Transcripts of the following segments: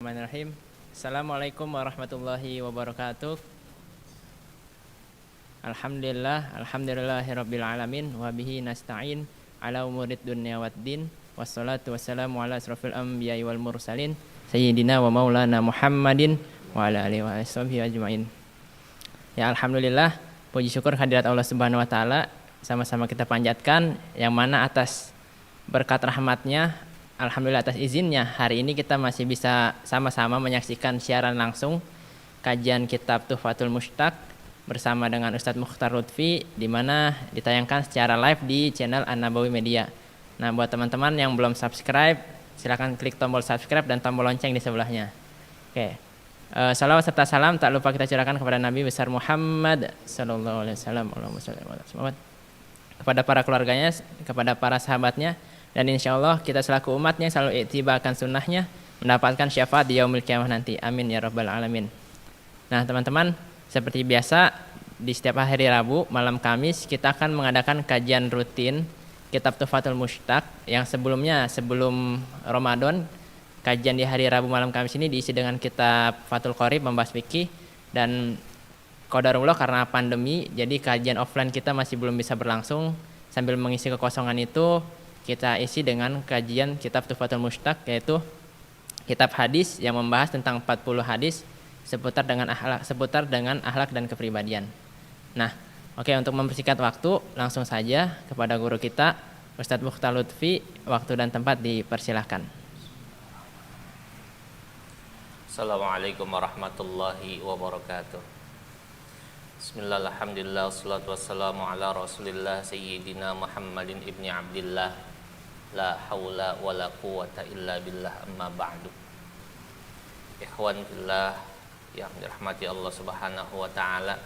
Bismillahirrahmanirrahim. Assalamualaikum warahmatullahi wabarakatuh. Alhamdulillahirabbil alamin wa bihi nasta'in ala umurid dunya waddin wassalatu wassalamu ala asrofil anbiya'i wal mursalin sayyidina wa maulana Muhammadin wa ala alihi wa sahbihi ajmain. Ya alhamdulillah, puji syukur hadirat Allah Subhanahu wa taala sama-sama kita panjatkan, yang mana atas berkat rahmatnya, alhamdulillah atas izinnya, hari ini kita masih bisa sama-sama menyaksikan siaran langsung kajian kitab Tuhfatul Mushtaq bersama dengan Ustadz Mukhtar Lutfi, di mana ditayangkan secara live di channel An-Nabawi Media. Nah, buat teman-teman yang belum subscribe, silakan klik tombol subscribe dan tombol lonceng di sebelahnya. Oke. Salawat serta salam tak lupa kita curahkan kepada Nabi besar Muhammad sallallahu alaihi wasallam, kepada para keluarganya, kepada para sahabatnya, dan insya Allah kita selaku umatnya selalu ittiba akan sunnahnya, mendapatkan syafaat di yaumil qiyamah nanti. Amin ya rabbal alamin. Nah teman-teman, seperti biasa di setiap hari Rabu malam Kamis kita akan mengadakan kajian rutin kitab Tuhfatul Mushtaq, yang sebelum Ramadan, kajian di hari Rabu malam Kamis ini diisi dengan kitab Fathul Qorib membahas fikih, dan qadarullah karena pandemi jadi kajian offline kita masih belum bisa berlangsung. Sambil mengisi kekosongan itu, kita isi dengan kajian kitab Tuhfatul Mushtaq, yaitu kitab hadis yang membahas tentang 40 hadis seputar dengan akhlak dan kepribadian. Nah, oke, untuk mempersingkat waktu, langsung saja kepada guru kita Ustadz Mukhtar Lutfi. Waktu dan tempat dipersilahkan. Assalamualaikum warahmatullahi wabarakatuh. Bismillah, alhamdulillah, wassalatu wassalamu ala rasulillah sayyidina Muhammadin ibni Abdillah, la hawla wa la quwata illa billah, amma ba'du. Ikhwan fillah yang dirahmati Allah Subhanahu wa taala,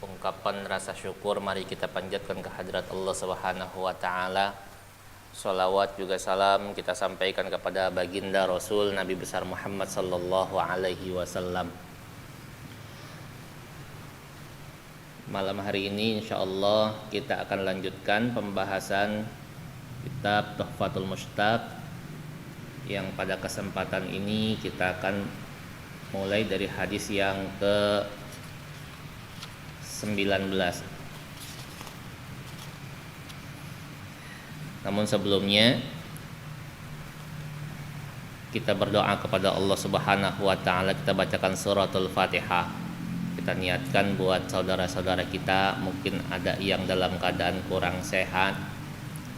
ungkapan rasa syukur mari kita panjatkan ke hadirat Allah Subhanahu wa taala. Salawat juga salam kita sampaikan kepada baginda Rasul Nabi besar Muhammad sallallahu alaihi wasallam. Malam hari ini insyaallah kita akan lanjutkan pembahasan kitab Tuhfatul Mushtaq, yang pada kesempatan ini kita akan mulai dari hadis yang ke-19. Namun sebelumnya kita berdoa kepada Allah Subhanahu wa taala, kita bacakan suratul Fatihah. Kita niatkan buat saudara-saudara kita mungkin ada yang dalam keadaan kurang sehat,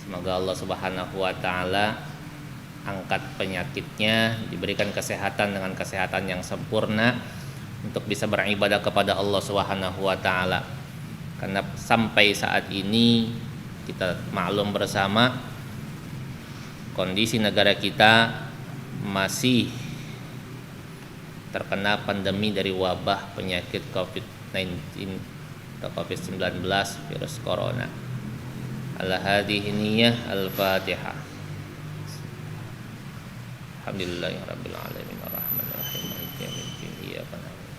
semoga Allah Subhanahu wa taala angkat penyakitnya, diberikan kesehatan dengan kesehatan yang sempurna untuk bisa beribadah kepada Allah Subhanahu wa taala. Karena sampai saat ini kita maklum bersama kondisi negara kita masih terkena pandemi dari wabah penyakit COVID-19 atau COVID-19 virus corona. Al-hadhihi niyyah al-Fatihah. Alhamdulillahirabbil alamin arrahmanir rahim maliki yaumiddin iyyaka na'budu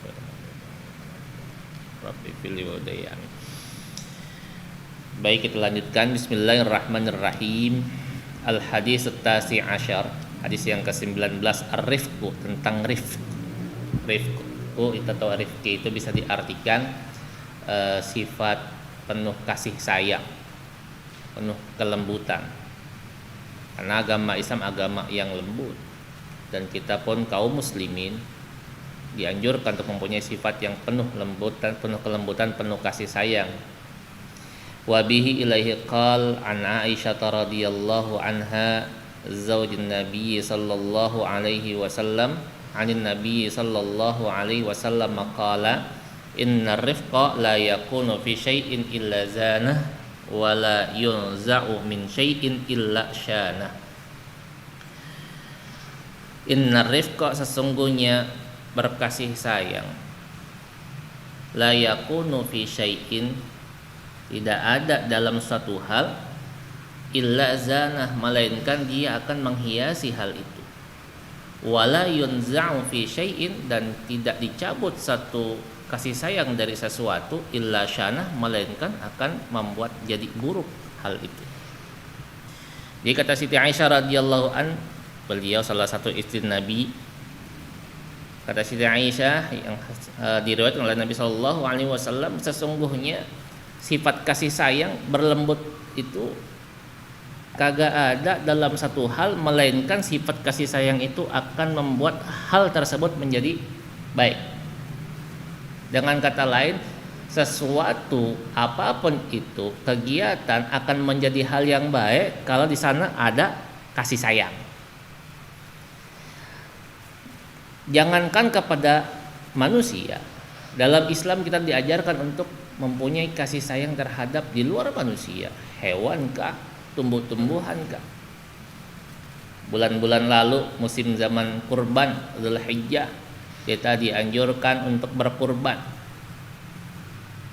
wa iyyaka nasta'in rabbi fili wa dayyan. Baik, kita lanjutkan. Bismillahirrahmanirrahim. Al-hadis at-tasi' asyar, hadis yang ke-19, ar-rifqu, tentang rifq. Rifqu itu atau rifqi itu bisa diartikan sifat penuh kasih sayang, penuh kelembutan. Karena agama Islam agama yang lembut, dan kita pun kaum muslimin dianjurkan untuk mempunyai sifat yang penuh lembutan, penuh kelembutan, penuh kasih sayang. Wa bihi ilaihi qal an Aisyah radhiyallahu anha zaujin Nabi sallallahu alaihi wasallam anin Nabi sallallahu alaihi wasallam qala innar rifqa la yakunu fi syai'in illa zanah wa la yunza'u min syai'in illa syanah. Innar rifqa, sesungguhnya berkasih sayang, la yakunu fi syai'in, tidak ada dalam suatu hal, illa zanah, melainkan dia akan menghiasi hal itu. Wala yunza'u fi syai'in, dan tidak dicabut satu kasih sayang dari sesuatu, illa syanah, melainkan akan membuat jadi buruk hal itu. Dia kata Siti Aisyah radhiyallahu beliau salah satu istri Nabi. Kata Siti Aisyah yang diriwayatkan oleh Nabi Shallallahu Alaihi Wasallam, sesungguhnya sifat kasih sayang berlembut itu kagak ada dalam satu hal, melainkan sifat kasih sayang itu akan membuat hal tersebut menjadi baik. Dengan kata lain, sesuatu apapun itu kegiatan akan menjadi hal yang baik kalau di sana ada kasih sayang. Jangankan kepada manusia, dalam Islam kita diajarkan untuk mempunyai kasih sayang terhadap di luar manusia, hewan kah, tumbuh-tumbuhan kah. Bulan-bulan lalu musim zaman kurban Dzulhijjah, kita dianjurkan untuk berkurban.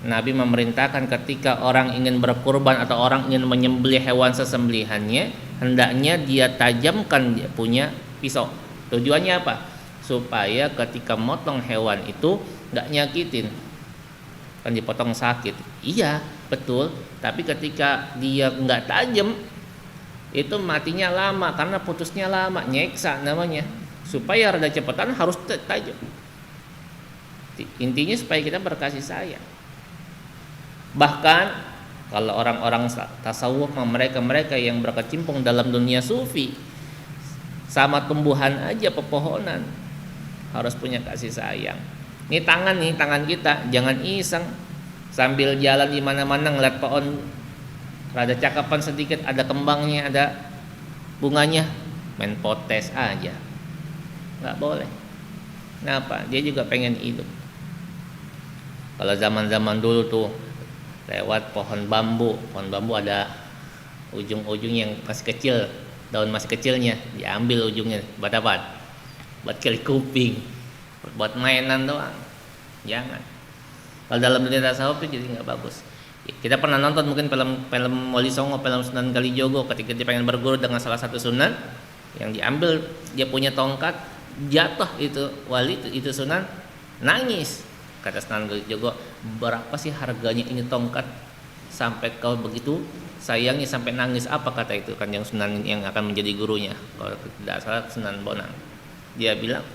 Nabi memerintahkan ketika orang ingin berkurban atau orang ingin menyembelih hewan sesembelihannya, hendaknya dia tajamkan dia punya pisau. Tujuannya apa? Supaya ketika motong hewan itu nggak nyakitin, kan dipotong sakit. Iya betul, tapi ketika dia nggak tajam itu matinya lama karena putusnya lama, nyeksa namanya. Supaya rada cepatan harus tajam. Intinya supaya kita berkasih sayang. Bahkan kalau orang-orang tasawuf, mereka yang berkecimpung dalam dunia sufi, sama tumbuhan aja, pepohonan harus punya kasih sayang. Ini tangan kita, jangan iseng sambil jalan di mana-mana ngeliat pohon rada cakapan sedikit, ada kembangnya, ada bunganya, main potes aja, nggak boleh. Kenapa? Dia juga pengen hidup. Kalau zaman-zaman dulu tuh lewat pohon bambu ada ujung-ujung yang masih kecil, daun masih kecilnya, diambil ujungnya, buat apa? Buat keli kuping, buat mainan doang. Jangan. Kalau dalam dunia tasawuf itu jadi nggak bagus. Kita pernah nonton mungkin film Wali Songo, film Sunan Kalijogo, ketika dia pengen berguru dengan salah satu sunan, yang diambil dia punya tongkat, jatuh itu wali itu sunan, nangis. Kata Sunan Kalijogo, berapa sih harganya ini tongkat sampai kau begitu sayangnya sampai nangis? Apa kata itu kan yang Sunan yang akan menjadi gurunya, kalau tidak salah Sunan Bonang. Dia bilang,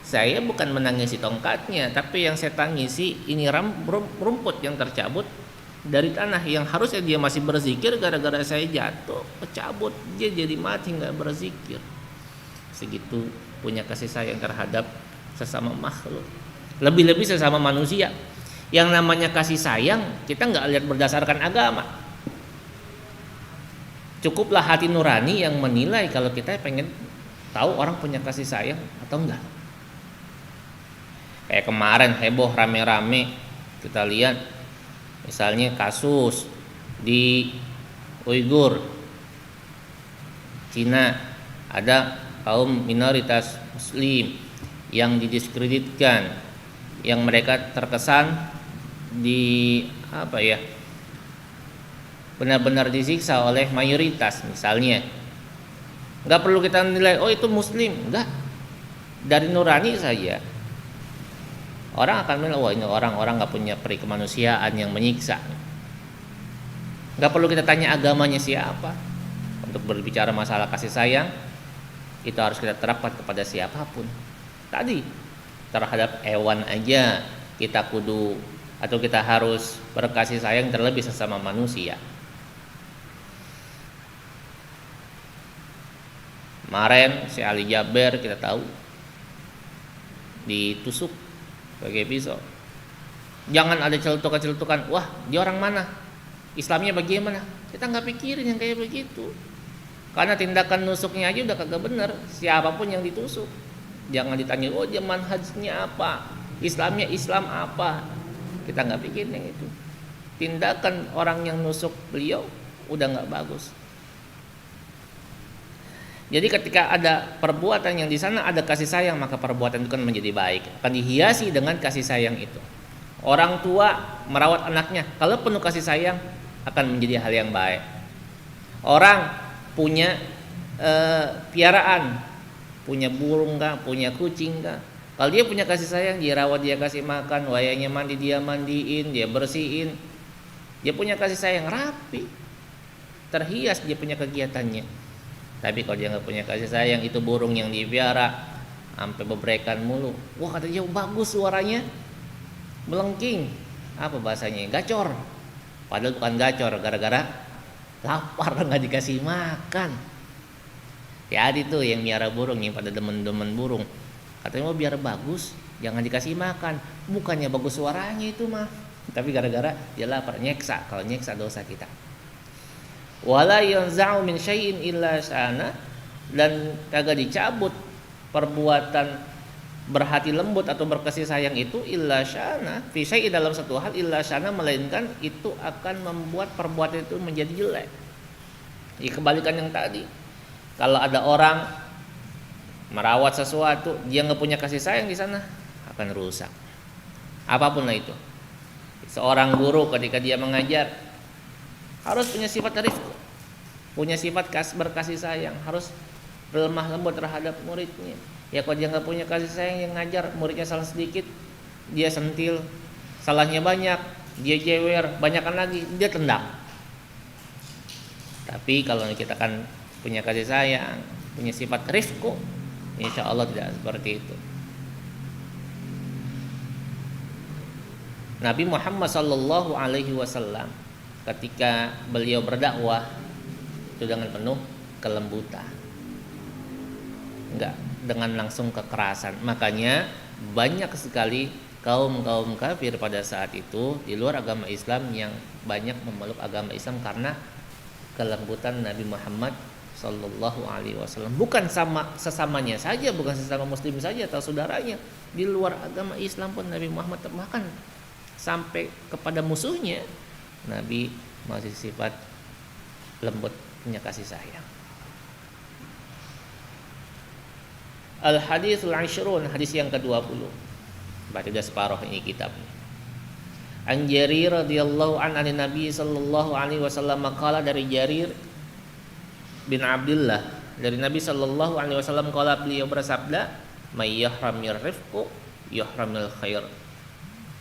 saya bukan menangisi tongkatnya, tapi yang saya tangisi ini rumput yang tercabut dari tanah, yang harusnya dia masih berzikir, gara-gara saya jatuh kecabut, dia jadi mati nggak berzikir. Segitu punya kasih sayang terhadap sesama makhluk, lebih-lebih sesama manusia. Yang namanya kasih sayang kita nggak lihat berdasarkan agama. Cukuplah hati nurani yang menilai kalau kita pengen tahu orang punya kasih sayang atau enggak. Kayak kemarin heboh rame-rame kita lihat, misalnya kasus di Uighur, Cina, ada kaum minoritas muslim yang didiskreditkan, yang mereka terkesan benar-benar disiksa oleh mayoritas. Misalnya nggak perlu kita nilai, oh itu muslim, enggak, dari nurani saja orang akan bilang, wah ini orang-orang nggak punya peri kemanusiaan yang menyiksa. Nggak perlu kita tanya agamanya siapa. Untuk berbicara masalah kasih sayang itu harus kita terapkan kepada siapapun. Tadi terhadap hewan aja kita kudu atau kita harus berkasih sayang, terlebih sesama manusia. Kemarin si Ali Jaber kita tahu ditusuk pakai pisau. Jangan ada celutukan-celutukan, wah dia orang mana, Islamnya bagaimana. Kita nggak pikirin yang kayak begitu, karena tindakan nusuknya aja udah kagak bener. Siapapun yang ditusuk, jangan ditanya, oh dia manhajnya apa, Islamnya Islam apa. Kita nggak pikirin yang itu. Tindakan orang yang nusuk beliau udah nggak bagus. Jadi ketika ada perbuatan yang di sana ada kasih sayang, maka perbuatan itu kan menjadi baik, akan dihiasi dengan kasih sayang itu. Orang tua merawat anaknya, kalau penuh kasih sayang akan menjadi hal yang baik. Orang punya piaraan, punya burung kah, punya kucing kah, kalau dia punya kasih sayang, dia rawat, dia kasih makan, wayangnya mandi dia mandiin, dia bersihin, dia punya kasih sayang, rapi, terhias dia punya kegiatannya. Tapi kalau dia nggak punya kasih sayang, itu burung yang dipiara sampai bebrekan mulu. Wah katanya bagus suaranya, melengking. Apa bahasanya? Gacor. Padahal bukan gacor, gara-gara lapar nggak dikasih makan. Ya itu yang miara burung, yang pada demen-demen burung. Katanya mau biar bagus, jangan dikasih makan. Bukannya bagus suaranya itu mah, tapi gara-gara dia lapar, nyeksa. Kalau nyeksa dosa kita. Wala yanza'u min syai'in illa sana, dan kagak dicabut perbuatan berhati lembut atau berkasih sayang itu illa syana fi syai'in, dalam satu hal illa syana, melainkan itu akan membuat perbuatan itu menjadi jelek. Ya, kebalikan yang tadi. Kalau ada orang merawat sesuatu, dia nggak punya kasih sayang di sana, akan rusak. Apapun lah itu. Seorang guru ketika dia mengajar harus punya sifat rifq, punya sifat berkasih sayang, harus lemah lembut terhadap muridnya. Ya kalau dia nggak punya kasih sayang, yang ngajar muridnya salah sedikit, dia sentil, salahnya banyak, dia jewer, banyakkan lagi, dia tendang. Tapi kalau kita kan punya kasih sayang, punya sifat rifq, insya Allah tidak seperti itu. Nabi Muhammad sallallahu alaihi wasallam ketika beliau berdakwah itu dengan penuh kelembutan, enggak dengan langsung kekerasan. Makanya banyak sekali kaum kafir pada saat itu di luar agama Islam yang banyak memeluk agama Islam karena kelembutan Nabi Muhammad sallallahu alaihi wasallam. Bukan sesamanya saja, bukan sesama muslim saja atau saudaranya, di luar agama Islam pun Nabi Muhammad bahkan sampai kepada musuhnya Nabi masih sifat lembut, punya kasih sayang. Al-haditsul 'ashrun, hadis yang ke-20. Berarti sudah separuh ini kitabnya. An Jarir radhiyallahu an Nabi sallallahu alaihi wasallam qala, dari Jarir bin Abdullah dari Nabi sallallahu alaihi wasallam qala, beliau bersabda, may yahramir rifqu yahramil khair.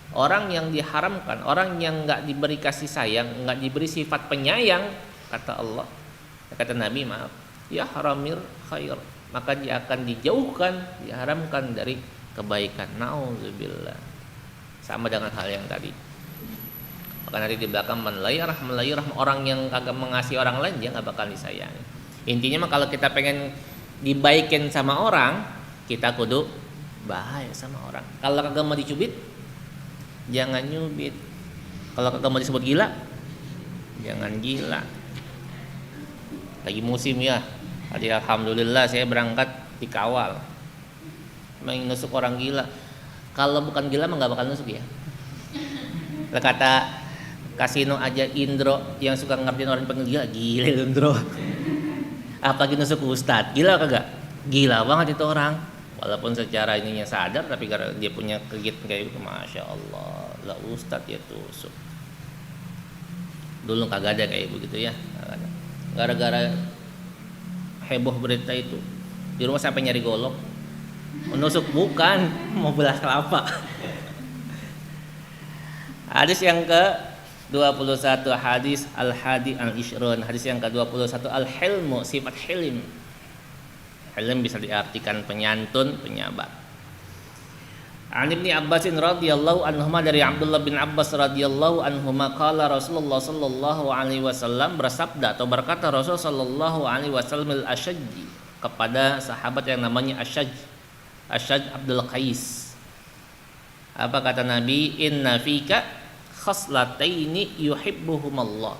Orang yang diharamkan, orang yang enggak diberi kasih sayang, enggak diberi sifat penyayang, kata Allah, kata Nabi, maaf, yahramir khair, maka dia akan dijauhkan, diharamkan dari kebaikan. Nauzubillah. Sama dengan hal yang tadi. Maka nanti di belakang man la yarham, orang yang kagak mengasihi orang lain, dia enggak bakal disayangi. Intinya mah kalau kita pengen dibaikin sama orang, kita kudu baik sama orang. Kalau kagak mau dicubit, jangan nyubit. Kalau kagak mau disebut gila, jangan gila. Lagi musim ya, tadi alhamdulillah saya berangkat dikawal, menusuk orang gila. Kalau bukan gila mah nggak bakal nusuk ya. Kata kasino aja Indro yang suka ngertiin orang panggil gila Indro. Apalagi nusuk ustad, gila kagak? Gila banget itu orang. Walaupun secara ininya sadar, tapi karena dia punya kegiatan kayak gitu, masya Allah, lah ustad ya tusuk. Dulu kagak ada kayak begitu ya. Gara-gara heboh berita itu, di rumah sampai nyari golok. Menusuk bukan, mau belah kelapa. Hadis yang ke-21, hadis al-hadi al-ishrun, hadis yang ke-21, al-hilmu, sifat hilim. Hilim bisa diartikan penyantun, penyabar. An Ibnu Abbas radhiyallahu anhuma, dari Abdullah bin Abbas radhiyallahu anhuma qala Rasulullah sallallahu alaihi wasallam, bersabda atau berkata Rasul sallallahu alaihi wasallam al-Ashaj, kepada sahabat yang namanya Ashaj Abdul Qais. Apa kata Nabi? Inna fika khaslataini yuhibbuhumallah.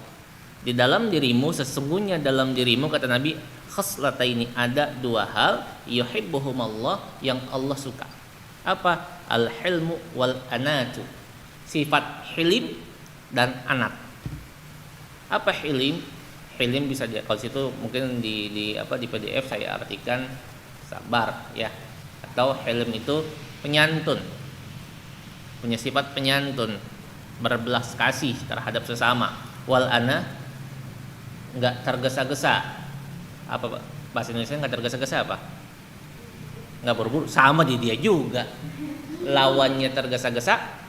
Di dalam dirimu, sesungguhnya dalam dirimu, kata Nabi, khaslataini, ada dua hal, yuhibbuhumallah, yang Allah suka. Apa? Al-hilmu wal anatu, sifat hilim dan anat. Apa hilim? Hilim bisa kalau situ mungkin di PDF saya artikan sabar ya, atau hilim itu penyantun, punya sifat penyantun, berbelas kasih terhadap sesama. Wal ana, enggak tergesa-gesa. Apa bahasa Indonesia enggak tergesa-gesa apa? Enggak buru-buru, sama di dia juga. Lawannya tergesa-gesa,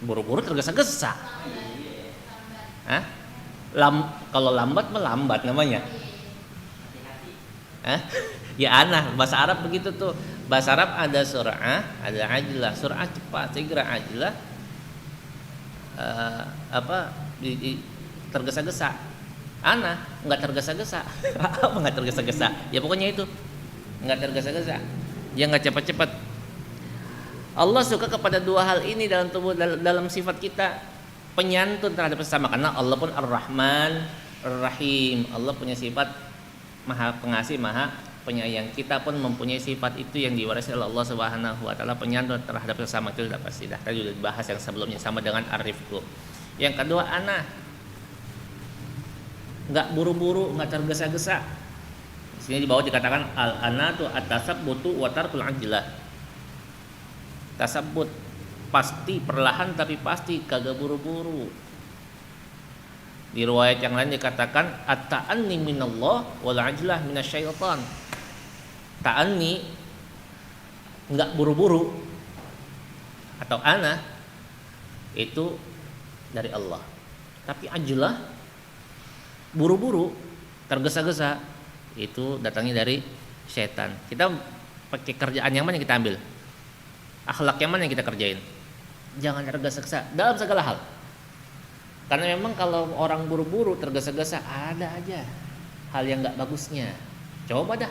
buru-buru tergesa-gesa. Hah? Kalau lambat melambat namanya. Hah? Ya anah, bahasa Arab begitu tuh. Bahasa Arab ada sur'ah, ada ajlah. Sur'ah cepat, segera, ajlah tergesa-gesa. Anah nggak tergesa-gesa. Apa nggak tergesa-gesa? Ya pokoknya itu nggak tergesa-gesa. Dia nggak cepat-cepat. Allah suka kepada dua hal ini dalam sifat kita, penyantun terhadap sesama, karena Allah pun Ar-Rahman Ar-Rahim. Allah punya sifat Maha Pengasih, Maha Penyayang. Kita pun mempunyai sifat itu yang diwarisi oleh Allah Subhanahu wa taala, penyantun terhadap sesama. Itu sudah pasti. Tadi sudah dibahas yang sebelumnya sama dengan Arifku. Yang kedua, anah. Enggak buru-buru, enggak tergesa-gesa. Di sini di bawah dikatakan al-anatu at-tasabbutu wa tarkul ajlah. Tasabbut pasti, perlahan tapi pasti, kagak buru-buru. Di riwayat yang lain dikatakan at-ta'anni minallah wal ajlah minasyaitan. Ta'anni enggak buru-buru atau ana itu dari Allah. Tapi ajlah, buru-buru, tergesa-gesa, itu datangnya dari setan. Kita pakai kerjaan yang mana yang kita ambil? Akhlak yang mana yang kita kerjain? Jangan tergesa-gesa dalam segala hal. Karena memang kalau orang buru-buru, tergesa-gesa, ada aja hal yang gak bagusnya. Coba dah.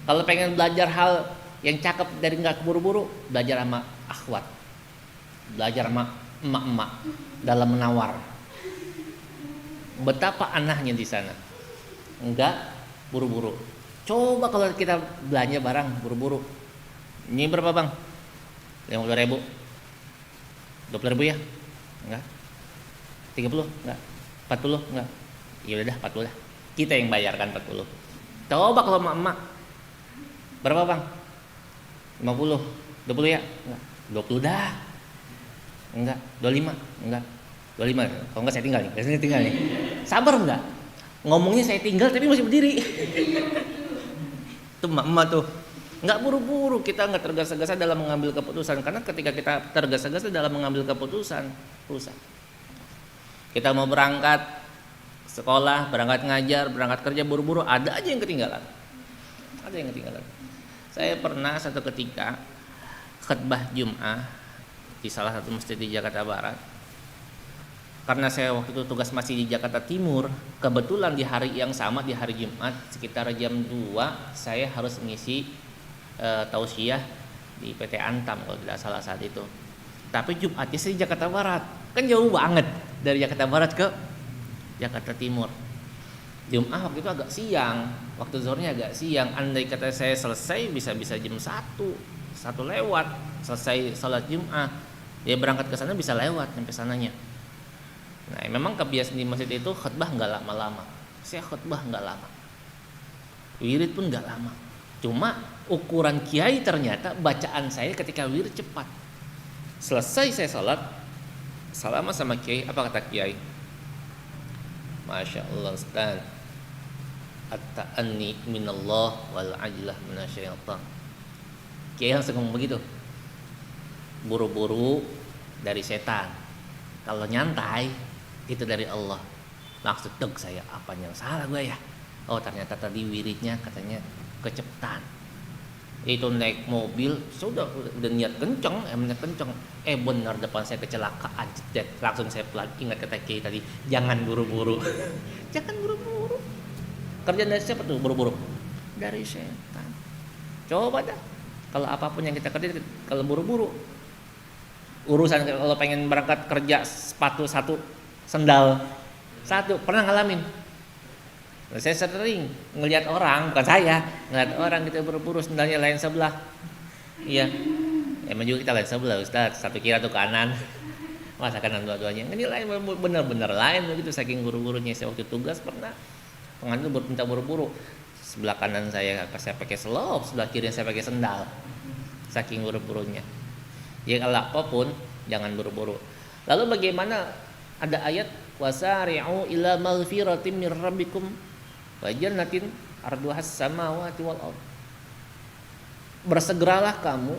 Kalau pengen belajar hal yang cakep dari gak buru-buru, belajar sama akhwat, belajar sama emak-emak dalam menawar. Betapa anahnya di sana. Enggak buru-buru. Coba kalau kita belanja barang buru-buru. Ini berapa bang? 50.000. 20.000 ya? Enggak. 30? Enggak. 40? Enggak. Ya udah 40 lah. Kita yang bayarkan 40. Coba kalau emak-emak. Berapa bang? 50. 20 ya? Enggak. 20 dah. Enggak. 25? Enggak. 25. Kalau enggak saya tinggal nih. Saya tinggal nih. Sabar enggak? Ngomongnya saya tinggal tapi masih berdiri. Tuh emak-emak tuh. Enggak buru-buru, kita enggak tergesa-gesa dalam mengambil keputusan, karena ketika kita tergesa-gesa dalam mengambil keputusan, rusak. Kita mau berangkat sekolah, berangkat ngajar, berangkat kerja buru-buru, ada aja yang ketinggalan. Ada yang ketinggalan. Saya pernah satu ketika khutbah Jum'ah di salah satu masjid di Jakarta Barat. Karena saya waktu itu tugas masih di Jakarta Timur, kebetulan di hari yang sama, di hari Jumat sekitar jam 2 saya harus mengisi tausiah di PT Antam kalau tidak salah saat itu. Tapi Jumatnya saya di Jakarta Barat, kan jauh banget dari Jakarta Barat ke Jakarta Timur. Jumat waktu itu agak siang, waktu zuhurnya agak siang. Andai kata saya selesai bisa jam 1 lewat selesai salat Jumat, ya berangkat ke sana bisa lewat sampai sananya. Nah, memang kebiasaan di masjid itu khutbah nggak lama-lama. Saya khutbah nggak lama, wirid pun nggak lama. Cuma ukuran kiai ternyata bacaan saya ketika wirid cepat. Selesai saya salat, salam sama kiai, apa kata kiai? Masya Allah Ustaz, at-ta'anni minallah wal ajlah minasyaitan. Kiai langsung ngomong begitu. Buru-buru dari setan. Kalau nyantai itu dari Allah. Langsung deg saya, apa yang salah gue ya? Oh ternyata tadi wiridnya katanya kecepatan. Itu naik mobil, sudah niat kenceng, niat kenceng. Benar depan saya kecelakaan, langsung saya pelan. Ingat kata Kiai tadi, jangan buru-buru. Jangan buru-buru. Kerjaan dari siapa tuh buru-buru? Dari setan. Coba dah. Kalau apapun yang kita kerja, kalau buru-buru, urusan kalau pengen berangkat kerja sepatu satu, sendal satu, pernah ngalamin? Saya sering ngelihat orang, bukan saya, ngelihat orang kita buru-buru sendalnya lain sebelah. Iya, emang juga kita lain sebelah Ustaz, satu kira tuh kanan, masa kanan dua-duanya. Ini lain, benar-benar lain begitu, saking buru-burunya. Saya waktu tugas pernah pengantin minta buru-buru, sebelah kanan saya pakai selop, sebelah kiri saya pakai sendal, saking buru-burunya. Ya kalau apapun jangan buru-buru. Lalu bagaimana? Ada ayat wasari'u ila maghfiratin mir rabbikum wa jannatin arduhas samawati wal ardh. Bersegeralah kamu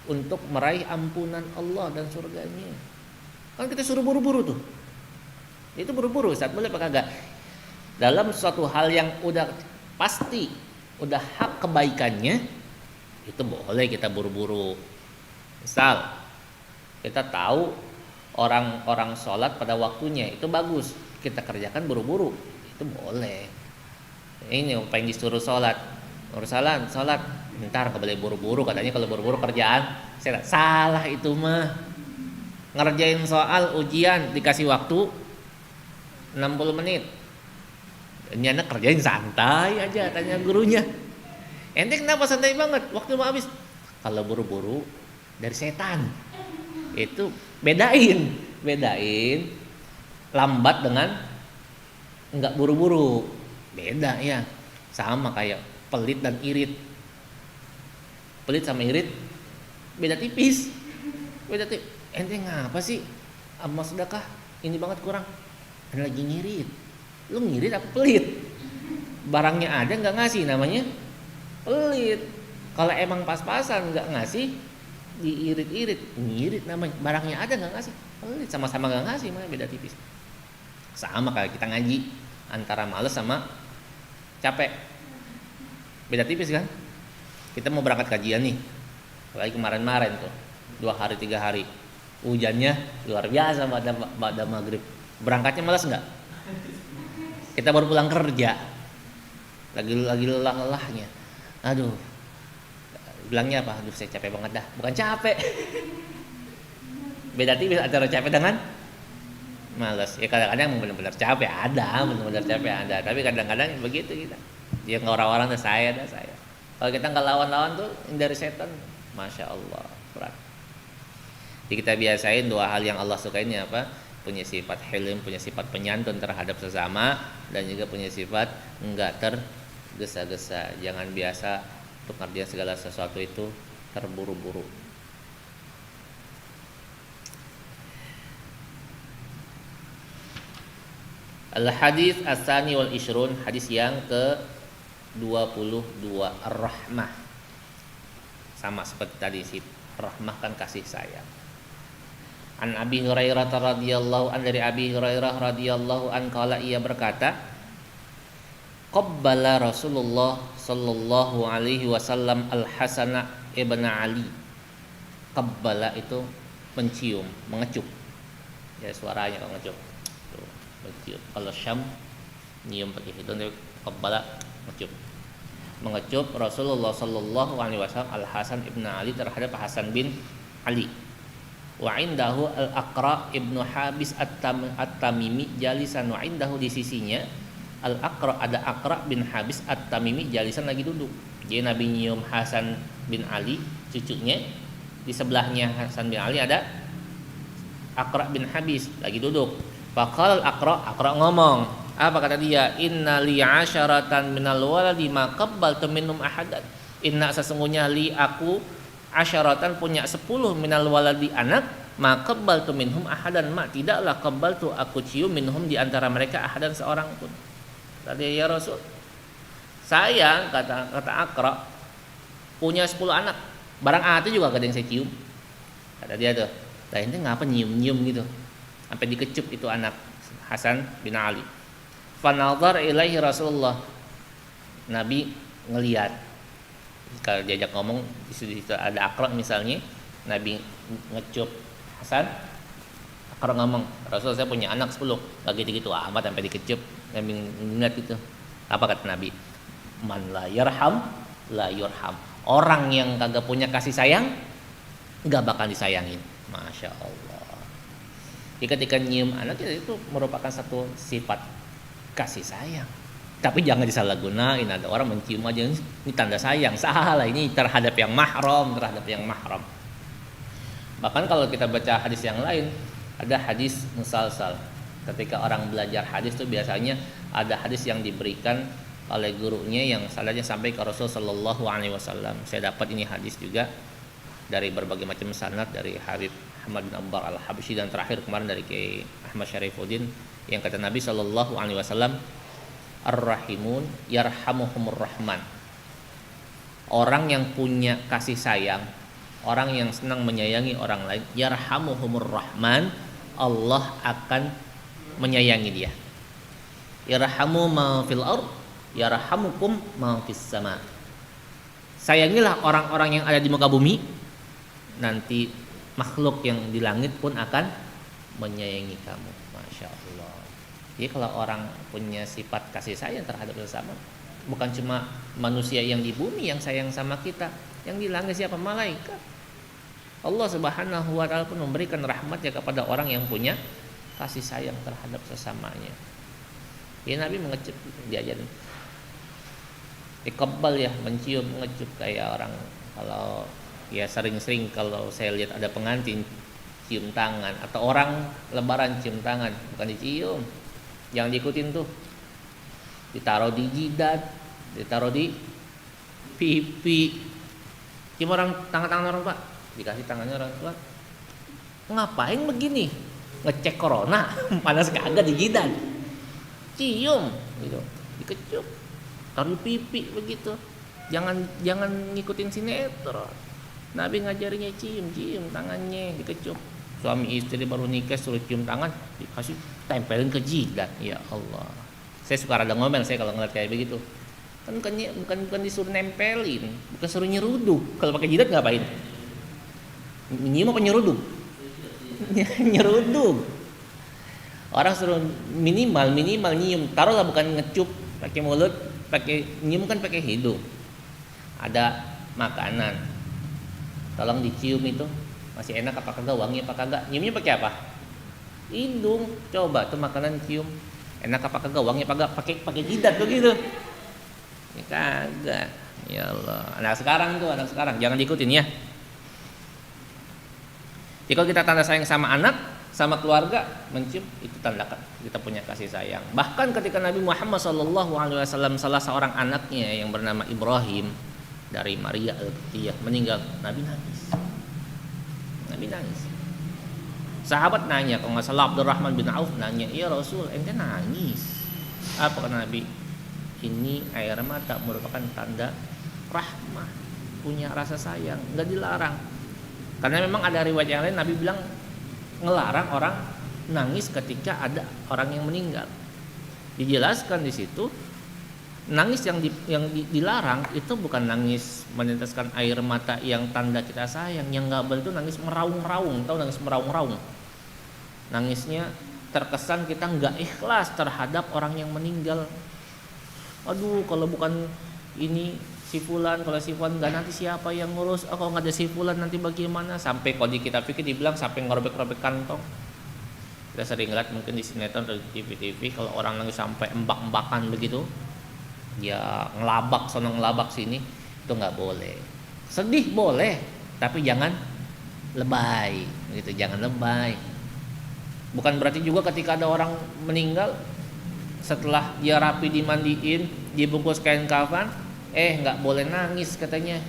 untuk meraih ampunan Allah dan surganya. Kan kita suruh buru-buru tuh. Itu buru-buru, Ustaz, boleh apa kagak? Dalam suatu hal yang udah pasti, udah hak kebaikannya, itu boleh kita buru-buru. Misal, kita tahu orang-orang sholat pada waktunya, itu bagus. Kita kerjakan buru-buru, itu boleh. Ini pengen disuruh sholat, sholat, bentar, nggak boleh buru-buru. Katanya kalau buru-buru kerjaan, salah itu mah. Ngerjain soal ujian dikasih waktu 60 menit. Ini anak kerjain santai aja, tanya gurunya. Ente kenapa santai banget? Waktu mau habis. Kalau buru-buru dari setan. Itu bedain lambat dengan enggak buru-buru. Beda ya. Sama kayak pelit dan irit. Pelit sama irit beda tipis. Ente ngapa sih? Amal sedekah ini banget kurang. Ente lagi ngirit. Lu ngirit apa pelit? Barangnya ada nggak ngasih, namanya pelit. Kalau emang pas-pasan nggak ngasih, diirit-irit, ngirit namanya. Barangnya ada nggak ngasih, pelit. Sama-sama nggak ngasih, mana beda tipis. Sama kayak kita ngaji, antara males sama capek, beda tipis kan. Kita mau berangkat kajian nih, apalagi kemarin tuh 2 hari 3 hari hujannya luar biasa pada maghrib. Berangkatnya malas nggak? Kita baru pulang kerja, lagi lelah-lelahnya. Aduh, bilangnya apa? Aduh, saya capek banget dah. Bukan capek. Beda tipis antara capek dengan malas. Ya kadang-kadang benar-benar capek ada, Tapi kadang-kadang begitu kita. Dia orang-orang saya. Kalau kita nggak lawan-lawan tuh hindari setan. Masya Allah, berat. Jadi kita biasain 2 hal yang Allah sukain apa? Punya sifat hilm, punya sifat penyantun terhadap sesama, dan juga punya sifat enggak tergesa-gesa. Jangan biasa untuk ngerjain segala sesuatu itu terburu-buru. Al-hadis as-sani wal ishrun, hadis yang ke-22, ar-rahmah. Sama seperti tadi sih, rahmah kan kasih sayang. An Abi Hurairah radhiyallahu an, dari Abi Hurairah radhiyallahu an qala, ia berkata, qabbala Rasulullah sallallahu alaihi wasallam al-Hasan ibn Ali. Qabbala itu mencium, mengecup. Ya suaranya kalau ngecup. Tuh, mencium. Kalau Syam nyium pakai hidung, qabbala mengecup. Mengecup Rasulullah sallallahu alaihi wasallam al-Hasan ibn Ali terhadap Hasan bin Ali. Wa indahu al-Aqra ibnu Habis at-Tamimi jalisan, wa indahu di sisinya al-Aqra, ada Aqra bin Habis at-Tamimi jalisan, lagi duduk. Jadi Nabi nyium Hasan bin Ali, cucunya. Di sebelahnya Hasan bin Ali ada Aqra bin Habis lagi duduk. Faqala al-Aqra ngomong, apa kata dia? Inna li 'asharatan minal waladi ma qabbaltu minhum ahadan. Inna, sesungguhnya li aku asyaratan punya 10 minal waladi anak, maka qabbaltu minhum ahadan, tidaklah qabbaltu aku cium minhum di antara mereka ahadan seorang pun. Tadi ya Rasul, saya kata Aqra punya 10 anak, barang itu juga gak ada yang saya cium. Kata dia tuh, lah ini ngapa nyium gitu sampai dikecup itu anak Hasan bin Ali. Fanadhar ilaihi Rasulullah, Nabi ngelihat. Kalau diajak ngomong di situ ada Aqra misalnya, Nabi ngecup Hasan, Aqra ngomong, Rasul saya punya anak 10, gak gitu-gitu amat sampai dikecup. Nabi ingat itu. Apa kata Nabi? Man la yarham la yurham. Orang yang kagak punya kasih sayang gak bakal disayangin. Masya Allah. Jadi ketika nyium anak itu merupakan satu sifat kasih sayang. Tapi jangan disalahgunain. Ada orang mencium aja, ini tanda sayang. Salah, ini terhadap yang mahram. Bahkan kalau kita baca hadis yang lain, ada hadis musalsal. Ketika orang belajar hadis itu biasanya ada hadis yang diberikan oleh gurunya yang salahnya sampai ke Rasul sallallahu alaihi wasallam. Saya dapat ini hadis juga dari berbagai macam sanad, dari Habib Ahmad bin Abbar al-Habsyi, dan terakhir kemarin dari Kiai Ahmad Syarifuddin, yang kata Nabi sallallahu alaihi wasallam, Ar-Rahimun yarhamuhumur Rahman. Orang yang punya kasih sayang, orang yang senang menyayangi orang lain, yarhamuhumur Rahman, Allah akan menyayangi dia. Irhamu ma fil ard yarhamukum ma fis sama. Sayangilah orang-orang yang ada di muka bumi, nanti makhluk yang di langit pun akan menyayangi kamu. Masya Allah. Jadi kalau orang punya sifat kasih sayang terhadap sesama, bukan cuma manusia yang di bumi yang sayang sama kita, yang di langit siapa? Malaikat. Allah Subhanahu wa taala pun memberikan rahmatnya kepada orang yang punya kasih sayang terhadap sesamanya. Ya Nabi mengecup, diajarin dikebal ya, mencium, mengecup kayak orang kalau ya sering-sering kalau saya lihat ada pengantin cium tangan atau orang lebaran cium tangan, bukan dicium, jangan diikutin tuh, ditaruh di jidat, ditaruh di pipi. Cium orang tangan orang Pak, dikasih tangannya orang tua, ngapain begini? Ngecek corona, panas kagak di jidat, cium gitu, dikecup, taruh di pipi begitu. Jangan ngikutin sinetron. Nabi ngajarinya cium tangannya, dikecup. Suami istri baru nikah suruh cium tangan, dikasih tempelin ke jidat. Ya Allah. Saya suka rada ngomel saya kalau ngeliat kayak begitu. Kan bukan disuruh nempelin, bukan suruh nyeruduk. Kalau pakai jidat ngapain? Nyium apa nyeruduk? Nyeruduk. Orang suruh minimal nyium. Taruhlah bukan ngecup pakai mulut, pakai nyium kan pakai hidung. Ada makanan, tolong dicium itu masih enak apa kagak, wangi apa kagak. Nyiumnya pakai apa? Hidung. Coba tuh makanan cium enak apa kagak, wangi apa kagak, pakai jidat begitu. Ini kagak. Ya Allah. Anak sekarang jangan diikutin ya. Jadi kalau kita tanda sayang sama anak, sama keluarga, mencium itu tanda kita punya kasih sayang. Bahkan ketika Nabi Muhammad SAW salah seorang anaknya yang bernama Ibrahim dari Maria Al-Qibtiyah meninggal, Nabi nangis. Sahabat nanya, kalau nggak salah Abdurrahman bin Auf nanya, iya Rasul, ente nangis? Apa kata Nabi? Ini air mata merupakan tanda rahmah, punya rasa sayang, nggak dilarang. Karena memang ada riwayat yang lain Nabi bilang ngelarang orang nangis ketika ada orang yang meninggal. Dijelaskan di situ, nangis yang dilarang itu bukan nangis meneteskan air mata yang tanda kita sayang. Yang nggak boleh itu nangis meraung-raung. Tahu nangis meraung-raung? Nangisnya terkesan kita nggak ikhlas terhadap orang yang meninggal. Aduh, kalau bukan ini si fulan, kalau si fulan nggak nanti siapa yang ngurus? Oh, kalau nggak ada si fulan nanti bagaimana? Sampai kalau kita pikir dibilang sampai ngerobek-robek kantong. Kita sering lihat mungkin di sinetron atau di TV kalau orang nangis sampai embak-embakan begitu, ya ngelabak sono ngelabak sini, itu nggak boleh. Sedih boleh, tapi jangan lebay, gitu. Jangan lebay. Bukan berarti juga ketika ada orang meninggal, setelah dia rapi dimandiin, dibungkus kain kafan, nggak boleh nangis katanya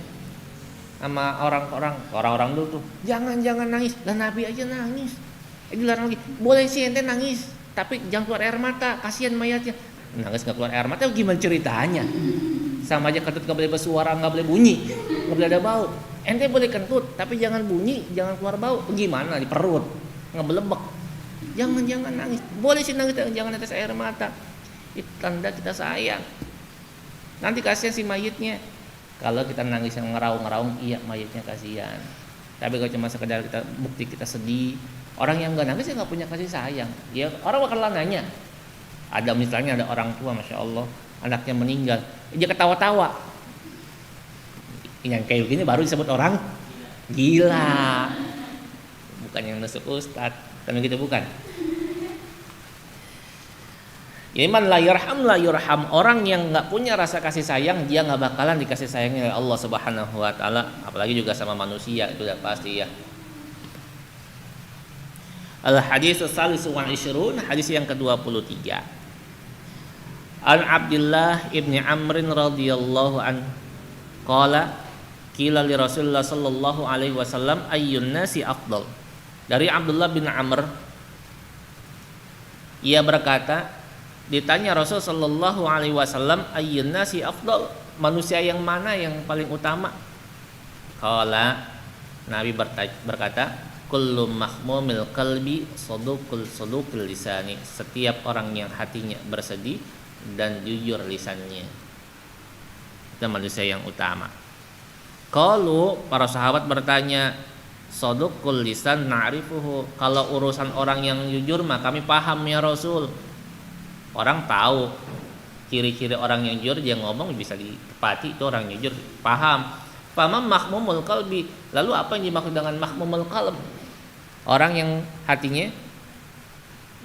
sama orang-orang dulu tuh. Jangan nangis. Lah Nabi aja nangis. Dilarang lagi. Boleh sih ente nangis, tapi jangan keluar air mata, kasihan mayatnya. Nangis nggak keluar air mata gimana ceritanya? Sama aja kentut nggak boleh bersuara, nggak boleh bunyi, nggak boleh ada bau. Ente boleh kentut, tapi jangan bunyi, jangan keluar bau. Gimana di perut ngebelebek? Jangan nangis. Boleh sih nangis, jangan netes air mata. Itu tanda kita sayang. Nanti kasihan si mayitnya. Kalau kita nangis yang ngeraung-ngeraung, iya mayitnya kasihan. Tapi kalau cuma sekedar kita bukti kita sedih, orang yang nggak nangis ya nggak punya kasih sayang. Ya orang bakalan nanya. Ada misalnya ada orang tua, masya Allah, anaknya meninggal, dia ketawa-tawa. Yang kayak gini baru disebut orang gila. Bukan yang nusuk ustad, kan begitu bukan? Iman la yurham, orang yang nggak punya rasa kasih sayang, dia nggak bakalan dikasih sayangnya oleh Allah Subhanahu Wa Taala, apalagi juga sama manusia, itu udah pasti ya. Al hadis salisu wal ishrun, hadis yang ke-23. An Abdullah ibni Amr radhiyallahu an qala qila li Rasulullah sallallahu alaihi wasallam ayyun nasi afdal. Dari Abdullah bin Amr, ia berkata, ditanya Rasul sallallahu alaihi wasallam, ayyun nasi afdal, manusia yang mana yang paling utama? Qala, Nabi berkata, kullu mahmumil qalbi sadukul lisani. Setiap orang yang hatinya bersedih dan jujur lisannya, itu manusia yang utama. Kalau para sahabat bertanya, sadukul lisan na'rifuhu, kalau urusan orang yang jujur mah kami paham ya Rasul. Orang tahu ciri-ciri orang yang jujur, dia ngomong bisa ditepati, itu orang jujur, paham. Fama mahmumul qalbi, lalu apa yang dimaksud dengan mahmumul qalb? Orang yang hatinya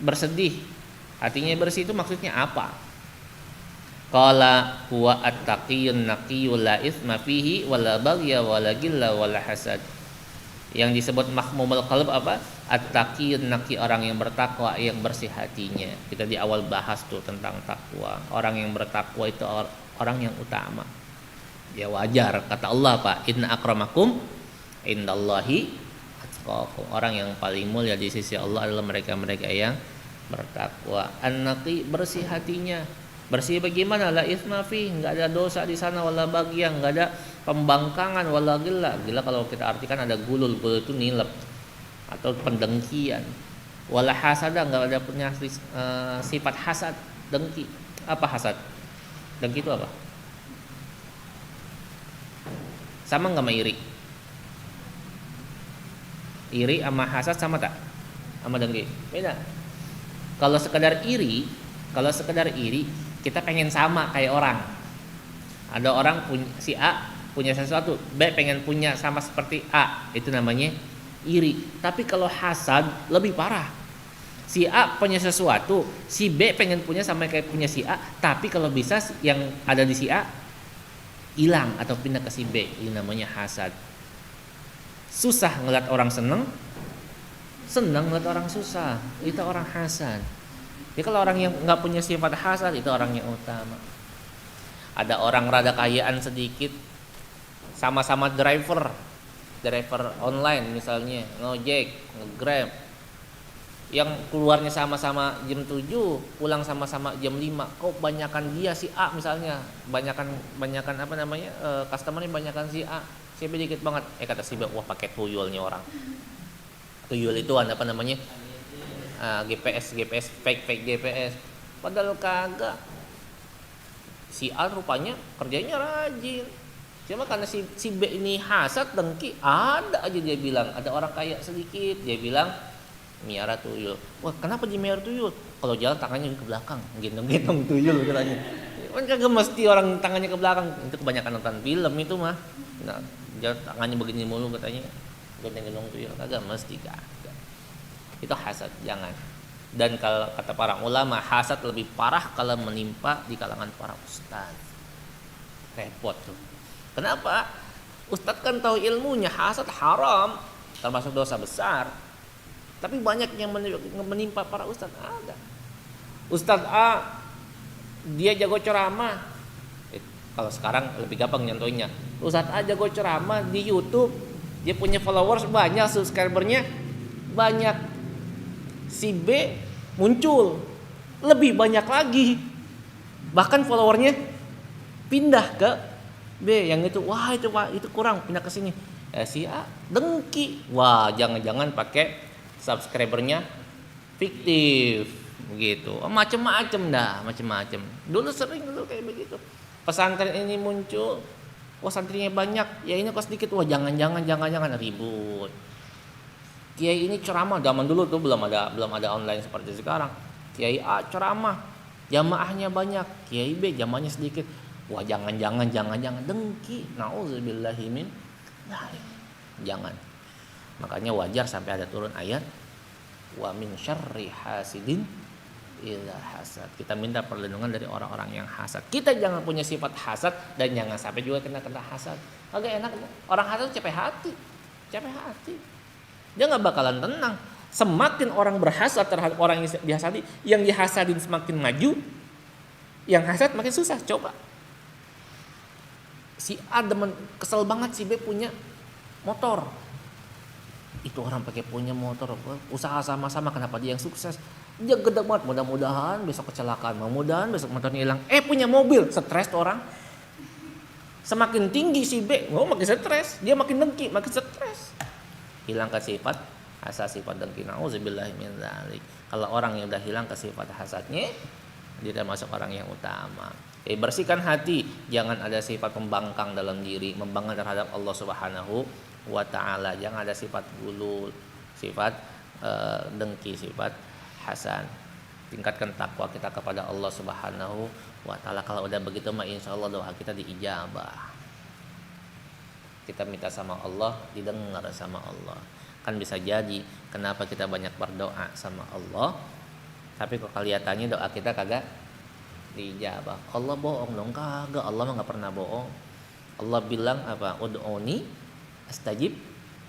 bersedih, hatinya bersih, itu maksudnya apa? Qala huwa at-taqiyyun naqiyyul la itsma fihi wala baghya wala gilla wala hasad. Yang disebut mahmumul qalb apa? At-taqiyyun naqi, orang yang bertakwa, yang bersih hatinya. Kita di awal bahas tuh tentang takwa. Orang yang bertakwa itu orang yang utama. Ya wajar kata Allah, Pak, inna akramakum indallahi atqakum. Orang yang paling mulia di sisi Allah adalah mereka-mereka yang bertakwa. An-naqi, bersih hatinya. Bersih bagaimana? La itsma fi, enggak ada dosa di sana, wala baghyan, enggak ada pembangkangan, wala gilla. Gila kalau kita artikan ada gulul itu nilep atau pendengkian. Wala hasada, enggak ada punya sifat hasad, dengki. Apa hasad? Dengki itu apa? Sama enggak sama iri? Iri sama hasad sama tak? Sama dengki? Beda. Kalau sekedar iri, kita pengen sama kayak orang. Ada orang si A punya sesuatu, B pengen punya sama seperti A, itu namanya iri. Tapi kalau hasad lebih parah. Si A punya sesuatu, si B pengen punya sama kayak punya si A, tapi kalau bisa yang ada di si A hilang atau pindah ke si B, ini namanya hasad. Susah ngeliat orang seneng ngeliat orang susah, itu orang hasad. Jadi kalau orang yang nggak punya sifat hasad, itu orang yang utama. Ada orang rada kayaan sedikit, sama-sama driver online misalnya, ngojek, ngegrab, yang keluarnya sama-sama jam 7, pulang sama-sama jam 5. Kok banyakan dia si A misalnya, banyakan apa namanya, customernya banyakan si A, si B dikit banget. Kata si B, wah pakai tuyulnya orang. Tuyul itu apa namanya? GPS fake GPS, padahal kagak. Si A rupanya kerjanya rajin, cuma karena si B ini hasad dengki, ada aja dia bilang, ada orang kaya sedikit dia bilang miara tuyul. Wah, kenapa dia miara tuyul? Kalau jalan tangannya ke belakang, gendong tuyul katanya. Kan kagak mesti orang tangannya ke belakang, itu kebanyakan nonton film itu mah. Nah, jalan tangannya begini mulu katanya, gendong tuyul, kagak mesti kagak. Itu hasad, jangan. Dan kalau kata para ulama, hasad lebih parah kalau menimpa di kalangan para ustaz. Repot tuh. Kenapa? Ustaz kan tahu ilmunya, hasad haram, termasuk dosa besar. Tapi banyak yang menimpa para ustaz. Ada Ustaz A, dia jago ceramah. Kalau sekarang lebih gampang nyontohnya. Ustaz A jago ceramah di YouTube, dia punya followers banyak, subscribernya banyak. Si B muncul lebih banyak lagi, bahkan followernya pindah ke B yang itu. Wah itu kurang, pindah ke sini. Si A dengki, wah jangan-jangan pakai subscribernya fiktif begitu. Macem-macem. Dulu sering kayak begitu. Pesantren ini muncul, wah santrinya banyak, ya ini kok sedikit, wah jangan ribut. Kiai ini ceramah, zaman dulu tuh belum ada online seperti sekarang. Kiai A ceramah, jamaahnya banyak. Kiai B jamaahnya sedikit. Wah jangan dengki. Nauzubillahi min dzalik. Jangan. Makanya wajar sampai ada turun ayat wa min syarri hasidin idza hasad. Kita minta perlindungan dari orang-orang yang hasad. Kita jangan punya sifat hasad dan jangan sampai juga kena hasad. Agak enak, orang hasad capek hati. Dia nggak bakalan tenang. Semakin orang berhasad terhadap orang yang dihasadi, yang dihasadin semakin maju, yang hasad makin susah. Coba si A demen, kesel banget si B punya motor, itu orang pakai punya motor, usaha sama-sama, kenapa dia yang sukses? Dia gede banget, mudah-mudahan besok kecelakaan, mudah-mudahan besok motornya hilang. Punya mobil, stres tuh orang. Semakin tinggi si B, makin stres, dia makin dengki, makin stres. Hilangkan sifat hasad, sifat dengki. Nauzubillahi min dzalik. Kalau orang yang udah hilang ke sifat hasadnya, dia termasuk orang yang utama. Bersihkan hati, jangan ada sifat pembangkang dalam diri, membangkang terhadap Allah Subhanahu wa taala. Jangan ada sifat gulu, sifat dengki, sifat hasad. Tingkatkan takwa kita kepada Allah Subhanahu wa taala. Kalau udah begitu mah insyaallah doa kita diijabah. Kita minta sama Allah, didengar sama Allah. Kan bisa jadi kenapa kita banyak berdoa sama Allah, tapi kok kelihatannya doa kita kagak diijabah. Allah bohong dong? Kagak, Allah mah enggak pernah bohong. Allah bilang apa? Ud'uni astajib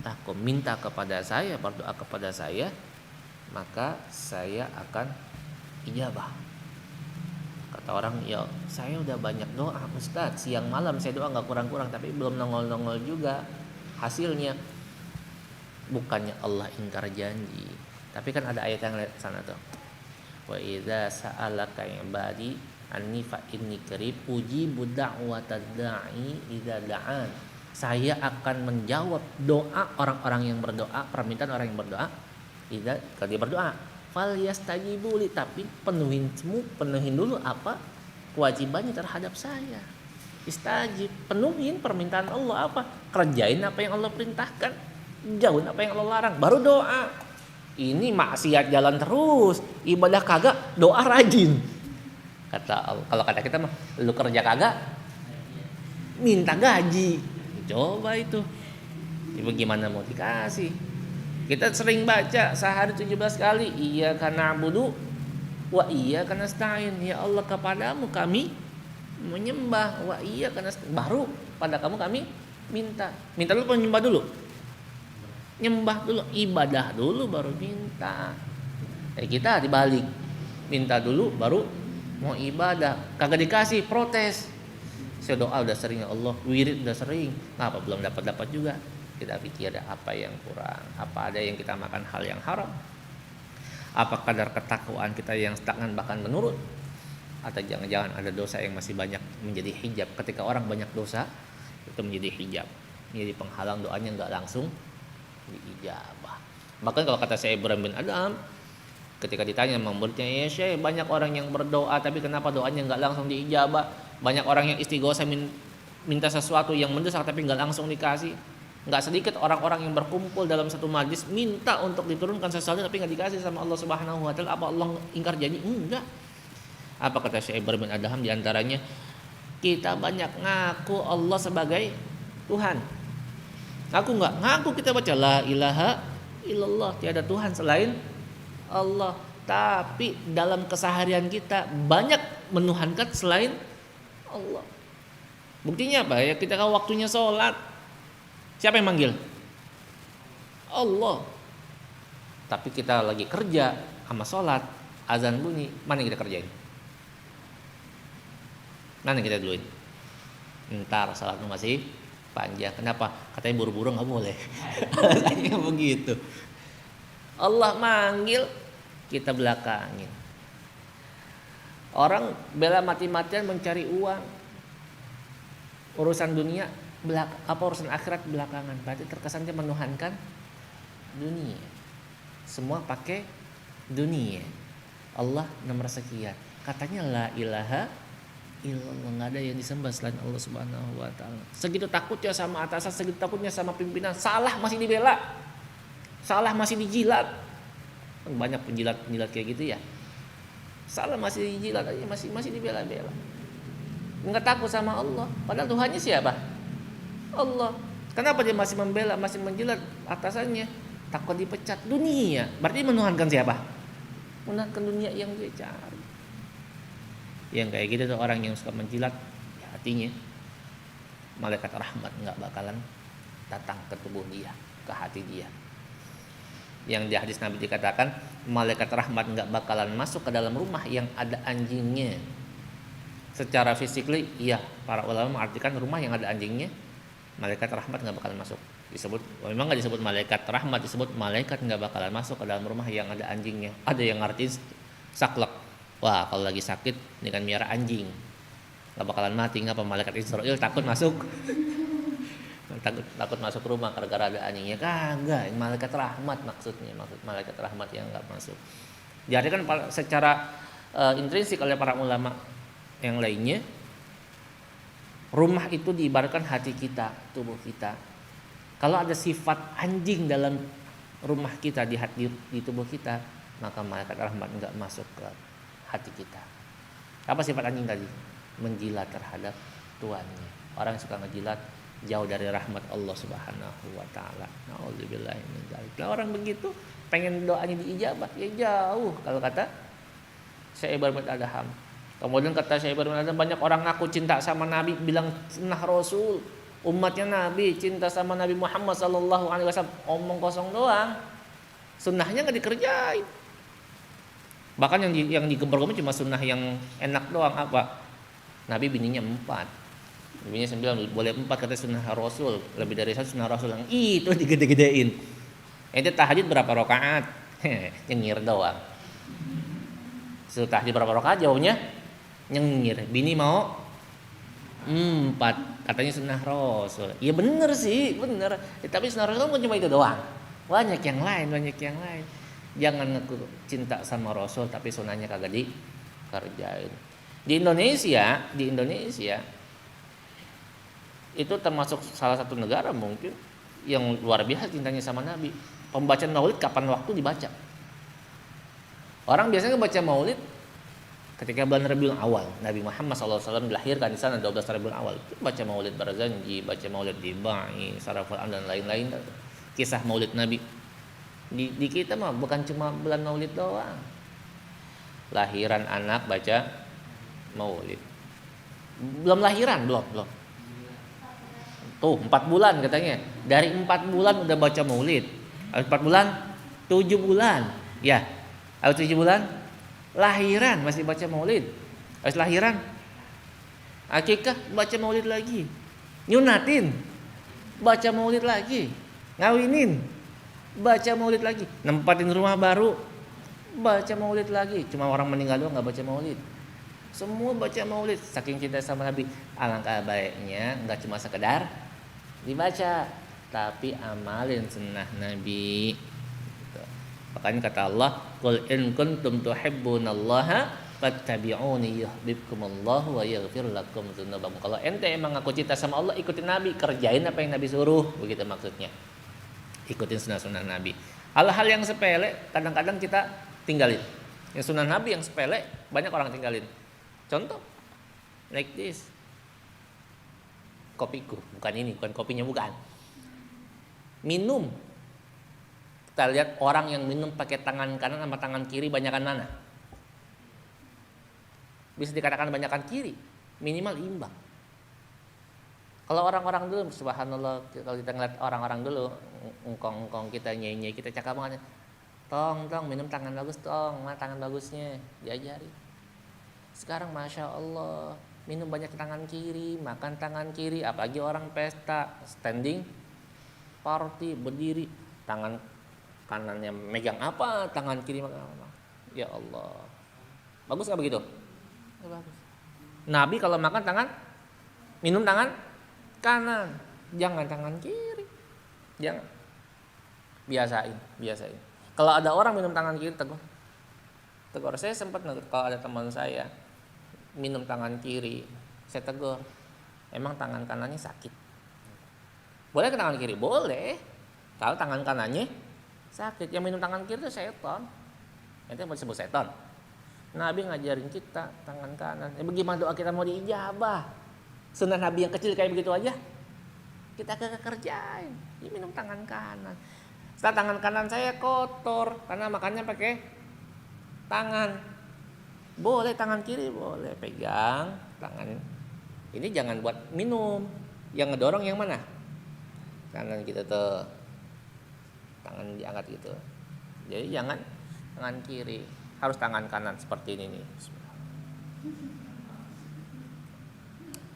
lakum. Minta kepada saya, berdoa kepada saya, maka saya akan ijabah. Kata orang, ya saya udah banyak doa Ustaz, siang malam saya doa enggak kurang-kurang, tapi belum nongol-nongol juga hasilnya. Bukannya Allah ingkar janji, tapi kan ada ayat yang sana tuh. Wa idza sa'alaka ibadi anni fa inni qarib ujibu da'watad da'i idza da'an. Saya akan menjawab doa orang-orang yang berdoa, permintaan orang yang berdoa. Idza kalau dia berdoa, fal yastajibu li, tapi penuhin dulu apa kewajibannya terhadap saya. Istajib, penuhin permintaan Allah apa? Kerjain apa yang Allah perintahkan, jauhin apa yang Allah larang, baru doa. Ini maksiat jalan terus, ibadah kagak, doa rajin. Kalau kata kita mah, lu kerja kagak, minta gaji. Coba itu. Ibu gimana mau dikasih? Kita sering baca sehari 17 kali, iyyaka na'budu wa iyyaka nasta'in. Ya Allah, kepadamu kami menyembah, wa iyyaka nasta'in. Baru pada kamu kami minta. Minta dulu, menyembah dulu. Nyembah dulu, ibadah dulu baru minta. Kita dibalik, minta dulu baru mau ibadah. Kagak dikasih, protes. Saya doa udah sering ya Allah, wirid udah sering, kenapa belum dapat juga? Kita pikir ada apa yang kurang, apa ada yang kita makan hal yang haram, apa kadar ketakwaan kita yang stagnan bahkan menurun, atau jangan-jangan ada dosa yang masih banyak menjadi hijab. Ketika orang banyak dosa itu menjadi hijab, menjadi penghalang doanya nggak langsung diijabah. Bahkan kalau kata Syekh Ibrahim bin Adam, ketika ditanya sama muridnya, ya Syekh, banyak orang yang berdoa tapi kenapa doanya nggak langsung diijabah? Banyak orang yang istighosah minta sesuatu yang mendesak tapi nggak langsung dikasih. Nggak sedikit orang-orang yang berkumpul dalam satu majlis minta untuk diturunkan sesuatu tapi nggak dikasih sama Allah Subhanahu wa taala. Apa Allah ingkar janji? Enggak. Apa kata Syekh Ibrahim bin Adham? Di antaranya, kita banyak ngaku Allah sebagai Tuhan. Ngaku nggak? Ngaku, kita baca la ilaha illallah, tiada Tuhan selain Allah. Tapi dalam keseharian kita banyak menuhankan selain Allah. Buktinya apa? Ya kita kalau waktunya sholat, siapa yang manggil? Allah. Tapi kita lagi kerja sama sholat, azan bunyi, mana yang kita kerjain? Mana yang kita duluin? Ntar sholat masih panjang. Kenapa? Katanya buru-buru nggak boleh. Alasannya begitu. Allah manggil, kita belakangin. Orang bela mati-matian mencari uang, urusan dunia urusan akhirat belakangan. Berarti terkesannya menuhankan dunia. Semua pakai dunia. Allah nomor sekian. Katanya la ilaha illallah, nggak ada yang disembah selain Allah Subhanahu wa taala. Segitu takutnya sama atasan, segitu takutnya sama pimpinan, salah masih dibela. Salah masih dijilat. Banyak penjilat-penjilat kayak gitu ya. Salah masih dijilat aja, masih dibela-bela. Enggak takut sama Allah. Padahal Tuhannya siapa? Allah. Kenapa dia masih membela, masih menjilat atasannya? Takut dipecat. Dunia. Berarti menuhankan siapa? Menuhankan dunia yang dia cari. Yang kayak gitu tuh orang yang suka menjilat, ya hatinya malaikat rahmat enggak bakalan datang ke tubuh dia, ke hati dia. Yang di hadis Nabi dikatakan, malaikat rahmat enggak bakalan masuk ke dalam rumah yang ada anjingnya. Secara physically, iya, para ulama mengartikan rumah yang ada anjingnya, malaikat rahmat enggak bakalan masuk. Disebut, memang enggak disebut malaikat rahmat, disebut malaikat enggak bakalan masuk ke dalam rumah yang ada anjingnya. Ada yang ngartiin saklek. Wah, kalau lagi sakit dengan miara anjing, enggak bakalan mati. Ngapa? Malaikat Israel takut masuk takut masuk rumah gara-gara ada anjingnya. Kagak, malaikat rahmat maksudnya, maksud malaikat rahmat yang enggak masuk. Diartikan secara intrinsik oleh para ulama yang lainnya, rumah itu diibaratkan hati kita, tubuh kita. Kalau ada sifat anjing dalam rumah kita, di tubuh kita, maka malaikat rahmat enggak masuk ke hati kita. Apa sifat anjing tadi? Menjilat terhadap tuannya. Orang yang suka ngejilat jauh dari rahmat Allah Subhanahu wa taala. Nauzubillahi min dzalik. Lah orang begitu pengen doanya diijabah, ya jauh kalau kata Syekh Ibrahim Adham. Kemudian kata Syekh Ibrahim Adham, banyak orang ngaku cinta sama Nabi, bilang sunnah Rasul, umatnya Nabi, cinta sama Nabi Muhammad sallallahu alaihi wasallam, omong kosong doang. Sunnahnya enggak dikerjain. Bahkan yang digembar-gembar cuma sunnah yang enak doang. Apa? Nabi bininya 4. Bininya 9, boleh 4 kata sunnah Rasul. Lebih dari 1 sunnah Rasul yang itu digede-gedein. Ente tahajud berapa rakaat? Nyengir doang. Suruh tahajud berapa rakaat? Jawabnya nyengir. Bini mau 4, katanya sunnah Rasul. Iya bener sih, bener. Tapi sunnah Rasul bukan cuma itu doang. Banyak yang lain. Jangan ngaku cinta sama Rasul tapi sunnahnya kagak dikerjain. Di Indonesia itu termasuk salah satu negara mungkin yang luar biasa cintanya sama Nabi. Pembacaan Maulid kapan waktu dibaca? Orang biasanya baca Maulid ketika bulan Rabiul Awal. Nabi Muhammad SAW dilahirkan di sana 12 Rabiul Awal. Baca Maulid Barzanji, baca Maulid Dibai, Saraful Am dan lain-lain. Kisah Maulid Nabi. Di kita mah bukan cuma bulan Maulid doang. Lahiran anak baca Maulid. Belum lahiran, belum. Tuh 4 bulan katanya. Dari 4 bulan udah baca Maulid. 4 bulan 7 bulan. Ya. 7 bulan lahiran masih baca Maulid. Habis lahiran akikah baca Maulid lagi. Nyunatin baca Maulid lagi. Ngawinin baca Maulid lagi. Nempatin rumah baru baca Maulid lagi. Cuma orang meninggal doang enggak baca Maulid. Semua baca Maulid saking cinta sama Nabi. Alangkah baiknya enggak cuma sekedar dibaca tapi amalin sunnah Nabi gitu. Makanya kata Allah, qul in kuntum tuhibbunallaha fattabi'uni yuhibbukumullahu wa yaghfir lakum dzunubakum. Kalau ente emang ngaku cinta sama Allah, ikutin Nabi, kerjain apa yang Nabi suruh, begitu maksudnya. Ikutin sunnah-sunnah Nabi. Hal-hal yang sepele kadang-kadang kita tinggalin. Yang sunnah Nabi yang sepele banyak orang tinggalin. Contoh like this. Kopiku, bukan kopinya, bukan. Minum. Kita lihat orang yang minum pakai tangan kanan sama tangan kiri banyakan mana? Bisa dikatakan banyakan kiri, minimal imbang. Kalau orang-orang dulu, subhanallah, kalau kita ngeliat orang-orang dulu, engkong kita nyanyi, kita cakap banget, tong minum tangan bagus, mana tangan bagusnya, diajari. Sekarang masya Allah, minum banyak tangan kiri, makan tangan kiri, apalagi orang pesta, standing party, berdiri, tangan kanannya megang apa, tangan kiri megang apa. Ya Allah, bagus nggak begitu? Nggak bagus. Nabi kalau makan minum tangan kanan, jangan tangan kiri, jangan. Biasain. Kalau ada orang minum tangan kiri, tegur. Saya sempat kalau ada teman saya minum tangan kiri, saya tegur, emang tangan kanannya sakit? Boleh ke tangan kiri? Boleh. Kalau tangan kanannya sakit, yang minum tangan kiri itu setan. Itu yang disebut setan. Nabi ngajarin kita tangan kanan. Bagaimana doa kita mau diijabah? Sunnah Nabi yang kecil kayak begitu aja kita kerjain. Dia minum tangan kanan. Setelah tangan kanan saya kotor karena makannya pakai tangan. Boleh tangan kiri, boleh pegang tangan. Ini jangan buat minum. Yang ngedorong yang mana? Kanan kita tuh. Tangan diangkat gitu. Jadi jangan tangan kiri, harus tangan kanan seperti ini nih.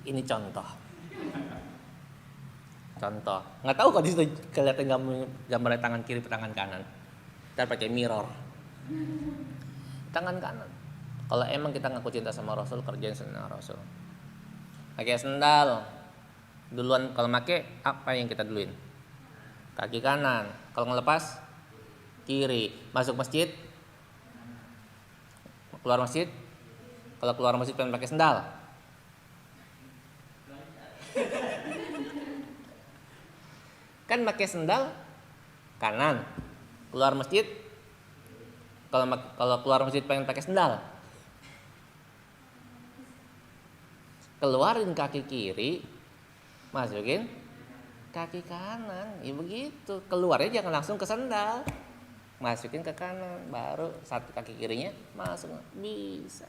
Ini contoh. Nggak tahu kok di situ kelihatan gambar tangan kiri tangan kanan. Kita pakai mirror. Tangan kanan. Kalau emang kita ngaku cinta sama Rasul, kerjain sunnah Rasul. Pakai sendal, Duluan kalau make apa yang kita duluin? Kaki kanan. Kalau ngelepas kiri. Masuk masjid, keluar masjid. Kalau keluar masjid pengen pakai sendal. Kan pakai sendal kanan. Keluar masjid, kalau keluar masjid pengen pakai sendal, keluarin kaki kiri, masukin kaki kanan, ya begitu. Keluarnya jangan langsung ke sendal, masukin ke kanan, baru satu kaki kirinya masuk, bisa.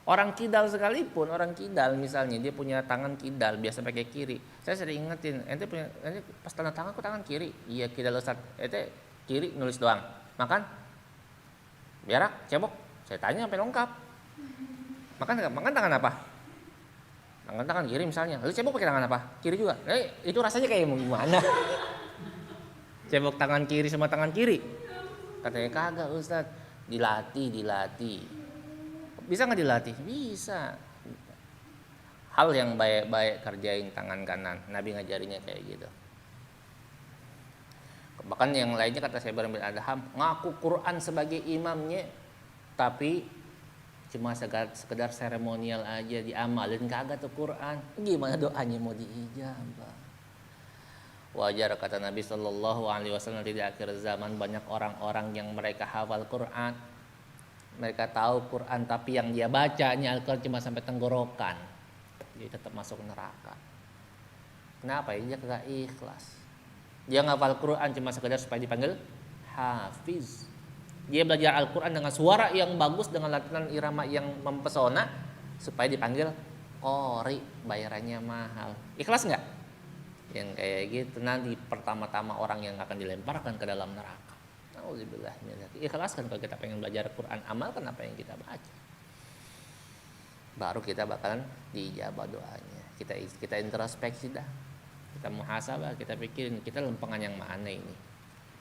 Orang kidal sekalipun, orang kidal misalnya dia punya tangan kidal, biasa pakai kiri. Saya sering ingetin, ente pas tanda tangan kok tangan kiri? Iya kidal Ustaz, ente kiri nulis doang. Makan? Berak, cebok. Saya tanya sampai lengkap. Makan tangan apa? Tangan kiri misalnya. Lalu cebok pakai tangan apa? Kiri juga. Itu rasanya kayak gimana? Cebok tangan kiri sama tangan kiri. Katanya kagak Ustaz, dilatih. Bisa nggak dilatih? Bisa. Hal yang baik-baik kerjain tangan kanan. Nabi ngajarinnya kayak gitu. Bahkan yang lainnya kata saya bin Adham, ngaku Quran sebagai imamnya, tapi cuma sekedar seremonial aja, diamalin kagak tuh Quran. Gimana doanya mau diijabah? Wajar kata Nabi Shallallahu Alaihi Wasallam, di akhir zaman banyak orang-orang yang mereka hafal Quran, mereka tahu Quran, tapi yang dia bacanya Al-Quran cuma sampai tenggorokan, dia tetap masuk neraka. Kenapa? Dia kagak ikhlas. Dia ngafal Quran cuma sekedar supaya dipanggil hafiz. Dia belajar Al-Quran dengan suara yang bagus, dengan latihan irama yang mempesona, supaya dipanggil qori, bayarannya mahal. Ikhlas nggak? Yang kayak gitu nanti pertama-tama orang yang akan dilemparkan ke dalam neraka. Auzubillah. Ikhlaskan kalau kita pengen belajar Quran, amalkan apa yang kita baca. Baru kita bakalan diijabah doanya. Kita introspeksi dah. Kita muhasabah, kita pikirin kita lempengan yang mana ini.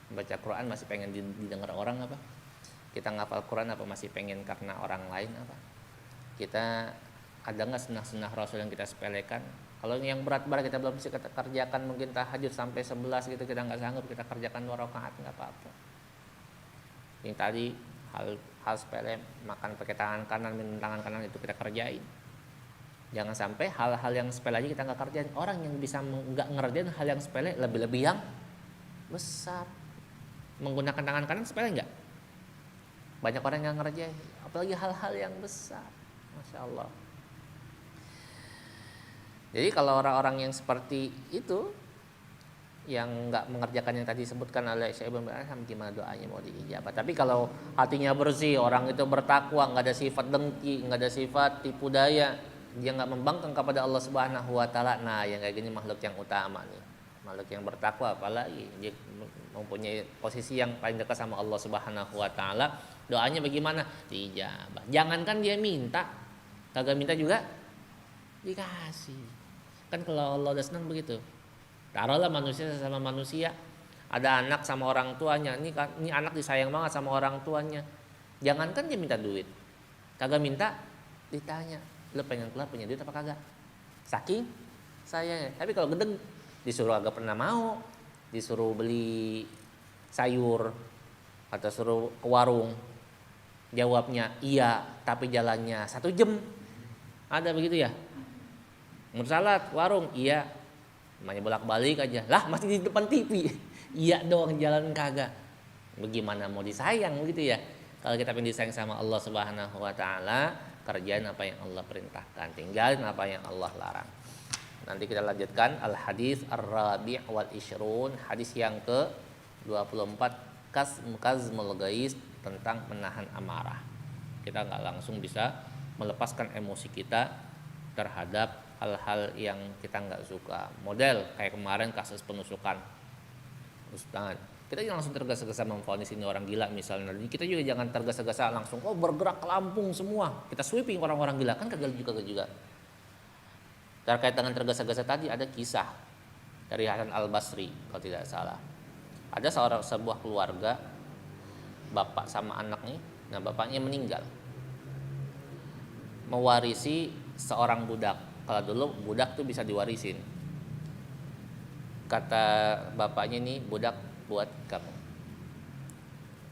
Baca Quran masih pengen didengar orang apa? Kita ngapal Quran apa masih pengen karena orang lain apa? Kita ada nggak sunnah-sunnah Rasul yang kita sepelekan? Kalau yang berat-berat kita belum bisa kita kerjakan, mungkin tahajud sampai 11 gitu kita nggak sanggup, kita kerjakan 2 rakaat nggak apa-apa. Yang tadi hal sepele, makan pakai tangan kanan, minum tangan kanan, itu kita kerjain. Jangan sampai hal-hal yang sepele aja kita nggak kerjain. Orang yang bisa nggak ngerjain hal yang sepele, lebih-lebih yang besar. Menggunakan tangan kanan sepele nggak? Banyak orang yang ngerjain, apalagi hal-hal yang besar. Masya Allah. Jadi kalau orang-orang yang seperti itu, yang nggak mengerjakan yang tadi disebutkan oleh Syekh Ibnu Adham, gimana doanya mau diijabah? Tapi kalau hatinya bersih, orang itu bertakwa, nggak ada sifat dengki, nggak ada sifat tipu daya, dia nggak membangkang kepada Allah Subhanahu Wa Taala. Nah, yang kayak gini makhluk yang utama nih, makhluk yang bertakwa, apalagi dia mempunyai posisi yang paling dekat sama Allah Subhanahu Wa Taala. Doanya bagaimana? Diijabah. Jangankan dia minta, kagak minta juga dikasih. Kan kalau Allah udah senang begitu. Taruhlah manusia sama manusia, ada anak sama orang tuanya, ini anak disayang banget sama orang tuanya. Jangankan dia minta duit, kagak minta ditanya, lo pengen keluar punya duit apa kagak? Saking sayangnya. Tapi kalau gedeng disuruh agak pernah mau, disuruh beli sayur atau suruh ke warung, jawabnya iya, tapi jalannya 1 jam. Ada begitu ya? Mau salat warung, iya, namanya bolak-balik aja. Lah masih di depan TV. Iya doang, jalan kagak. Bagaimana mau disayang begitu ya? Kalau kita pengen disayang sama Allah Subhanahu Wa Taala, kerjain apa yang Allah perintahkan, tinggalin apa yang Allah larang. Nanti kita lanjutkan al-hadis ar-rabi' wal ishrun, hadis yang ke-24, kazmul ghaiz, tentang menahan amarah. Kita nggak langsung bisa melepaskan emosi kita terhadap hal-hal yang kita nggak suka. Model kayak kemarin kasus penusukan Ustaz, kita jangan langsung tergesa-gesa memvonis ini orang gila misalnya. Kita juga jangan tergesa-gesa langsung bergerak ke Lampung semua, kita sweeping orang-orang gila, kan kagak juga. Terkait dengan tergesa-gesa tadi ada kisah dari Hasan Al-Basri kalau tidak salah. Ada sebuah keluarga, bapak sama anaknya. Nah, bapaknya meninggal, mewarisi seorang budak. Kalau dulu budak tuh bisa diwarisin, kata bapaknya nih, budak buat kamu.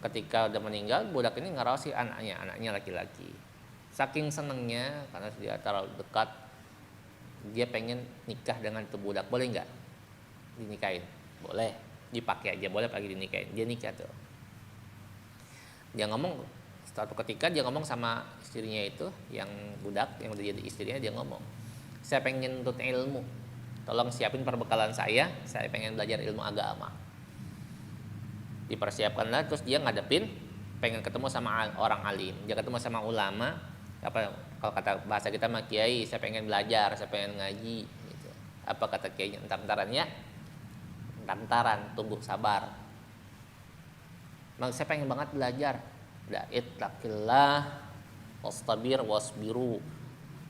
Ketika udah meninggal, budak ini ngerawasi anaknya laki-laki. Saking senengnya karena dia terlalu dekat, dia pengen nikah dengan itu budak. Boleh nggak dinikahin? Boleh, dipakai aja, boleh pagi dinikahin. Dia nikah tuh. Dia ngomong, suatu ketika dia ngomong sama istrinya itu, yang budak yang udah jadi istrinya, dia ngomong, saya pengen nuntut ilmu, tolong siapin perbekalan saya pengen belajar ilmu agama. Dipersiapkanlah, terus dia ngadepin pengen ketemu sama orang alim, dia ketemu sama ulama, apa kalau kata bahasa kita mah kiai, saya pengen belajar, saya pengen ngaji gitu. Apa kata kiai? Entar-entarannya, tunggu sabar. Saya pengen banget belajar. Udah, ittaqillah wastabir wasbiru,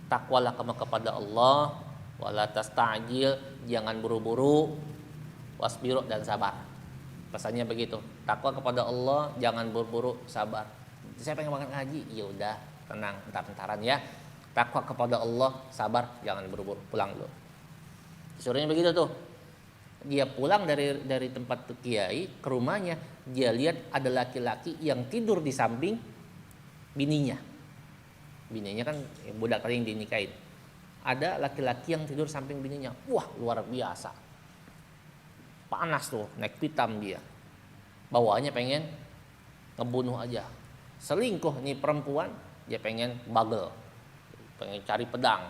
takwalah kamu kepada Allah, wala tasta'jil, jangan buru-buru, wasbiru, dan sabar. Pesannya begitu, takwa kepada Allah, jangan buru-buru, sabar. Saya pengen banget ngaji, ya udah tenang, entar-entaran ya. Takwa kepada Allah, sabar, jangan buru-buru, pulang dulu. Disuruhnya begitu tuh. Dia pulang dari tempat kiai ke rumahnya, dia lihat ada laki-laki yang tidur di samping bininya. Bininya kan budak tadi yang dinikahin. Ada laki-laki yang tidur samping bininya. Wah, luar biasa. Panas tuh, naik pitam dia. Bawaannya pengen ngebunuh aja. Selingkuh nih perempuan, dia pengen bagel. Pengen cari pedang.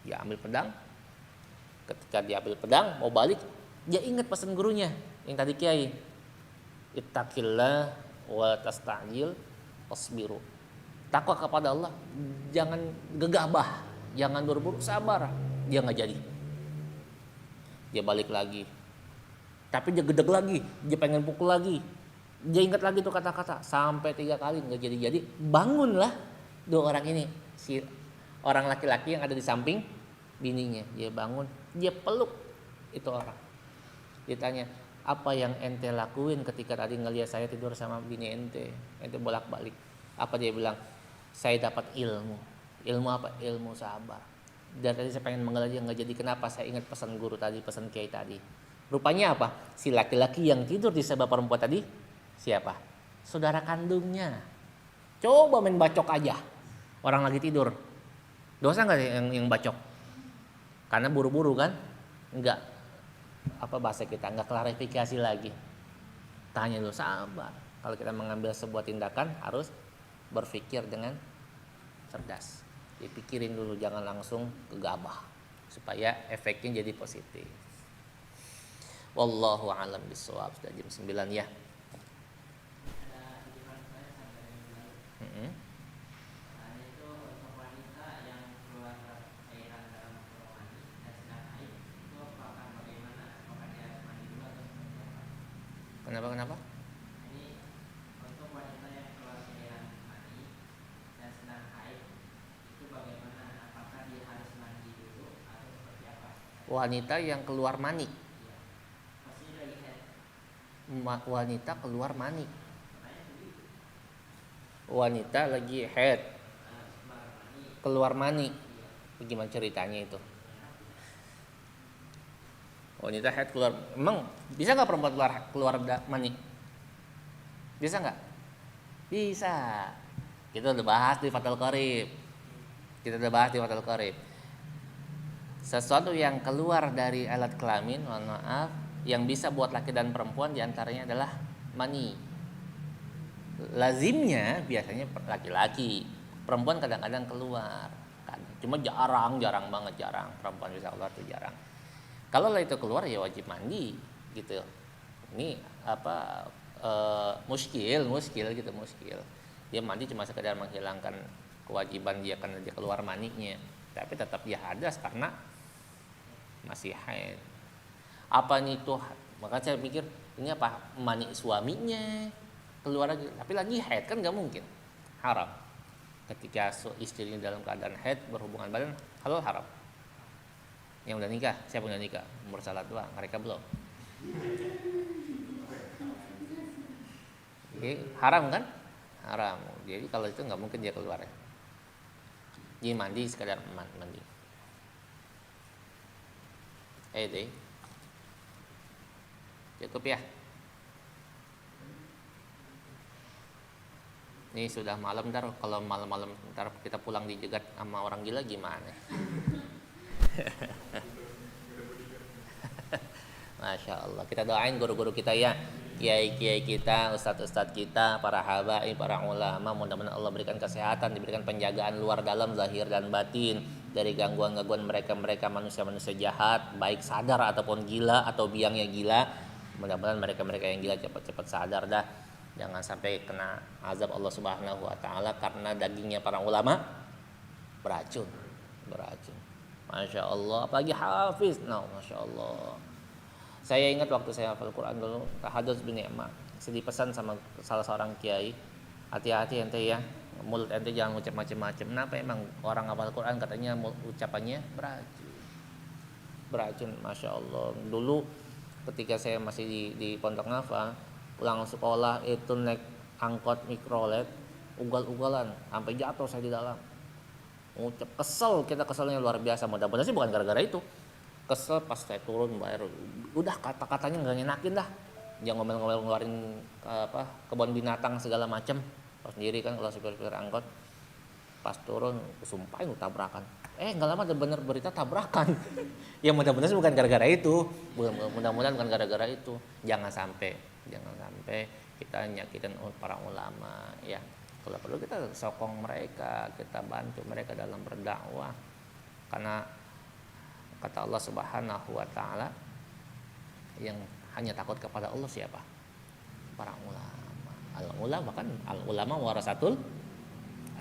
Dia ambil pedang. Ketika dia ambil pedang, mau balik, dia ingat pesan gurunya yang tadi kiai, ittaqillah wa tasta'jil wasbiru, takwa kepada Allah, jangan gegabah, jangan buru-buru, sabar. Dia nggak jadi, dia balik lagi, tapi dia gedeg lagi, dia pengen pukul lagi, dia ingat lagi tuh kata-kata sampai 3 kali nggak jadi. Bangunlah dua orang ini, si orang laki-laki yang ada di samping bininya, dia bangun, dia peluk itu orang. Ditanya, apa yang ente lakuin ketika tadi ngelihat saya tidur sama bini ente bolak-balik? Apa dia bilang? Saya dapat ilmu. Ilmu apa? Ilmu sabar. Dan tadi saya pengen mengaji nggak jadi, kenapa? Saya ingat pesan guru tadi, pesan kiai tadi. Rupanya apa? Si laki-laki yang tidur di sebelah perempuan tadi siapa? Saudara kandungnya. Coba main bacok aja, orang lagi tidur. Dosa nggak yang bacok? Karena buru-buru kan? Enggak. Apa bahasa kita, nggak klarifikasi lagi, tanya dulu, sabar. Kalau kita mengambil sebuah tindakan harus berpikir dengan cerdas, dipikirin dulu, jangan langsung gegabah supaya efeknya jadi positif. Wallahu a'lam bishawab. Sudah jam 9 ya. Kenapa? Ini untuk wanita yang keluar cairan mani dan sedang haid, itu bagaimana? Apakah dia harus mandi dulu atau seperti apa? Wanita yang keluar mani. Iya. Maksudnya lagi haid. Wanita keluar mani. Wanita lagi haid. Keluar mani. Gimana ceritanya itu? Wanita haid keluar, emang bisa nggak perempuan keluar mani? Bisa nggak? Bisa. Kita udah bahas di Fathul Qorib. Sesuatu yang keluar dari alat kelamin, mohon maaf, yang bisa buat laki dan perempuan diantaranya adalah mani. Lazimnya biasanya laki-laki, perempuan kadang-kadang keluar. Cuma jarang banget, perempuan bisa keluar tuh jarang. Kalau itu keluar ya wajib mandi gitu. Ini apa muskil. Dia mandi cuma sekedar menghilangkan kewajiban dia karena dia keluar maninya, tapi tetap dia hadas karena masih haid. Apa nih tuh? Maka saya pikir ini apa, mani suaminya keluar lagi, tapi lagi haid kan nggak mungkin, haram. Ketika istrinya dalam keadaan haid berhubungan badan, halal haram. Yang udah nikah, siapa udah nikah? Umur salat doang, mereka belum. Jadi haram kan? Haram. Jadi kalau itu nggak mungkin dia keluar. Dia mandi sekadar mandi. Deh. Cukup ya. Ini sudah malam, ntar kalau malam-malam ntar kita pulang dijegat sama orang gila gimana? Masya Allah. Kita doain guru-guru kita ya, kiai-kiai kita, ustadz-ustadz kita, para habaib, para ulama. Mudah-mudahan Allah berikan kesehatan, diberikan penjagaan luar dalam, zahir dan batin dari gangguan-gangguan mereka manusia-manusia jahat, baik sadar ataupun gila atau biangnya gila. Mudah-mudahan mereka yang gila cepat-cepat sadar dah. Jangan sampai kena azab Allah Subhanahu wa taala karena dagingnya para ulama beracun. Masya Allah, apalagi hafiz. Masya Allah. Saya ingat waktu saya hafal Quran dulu, tahadzuts bin ni'mah. Saya dipesan sama salah seorang kiai, hati-hati ente ya, mulut ente jangan ucap macam-macam. Kenapa emang orang hafal Quran katanya ucapannya beracun. Masya Allah. Dulu ketika saya masih di Pondok Nafa, pulang sekolah itu naik angkot mikrolet, ugal-ugalan sampai jatuh saya di dalam. Ngucap kita keselnya luar biasa. Mudah-mudahan sih bukan gara-gara itu. Kesel pas saya turun bayar, udah kata-katanya nggak ngenakin dah. Jangan ngomel-ngomel ngeluarin kebun binatang segala macem. Pas sendiri kan kalau supir-supir angkot, pas turun sumpahin tabrakan. Nggak lama ada bener berita tabrakan. Ya mudah-mudahan sih bukan gara-gara itu. Mudah-mudahan bukan gara-gara itu. Jangan sampai kita nyakitin para ulama ya. Kalau perlu kita sokong mereka, kita bantu mereka dalam berdakwah. Karena kata Allah Subhanahu wa taala, yang hanya takut kepada Allah siapa? Para ulama. Al-ulama warasatul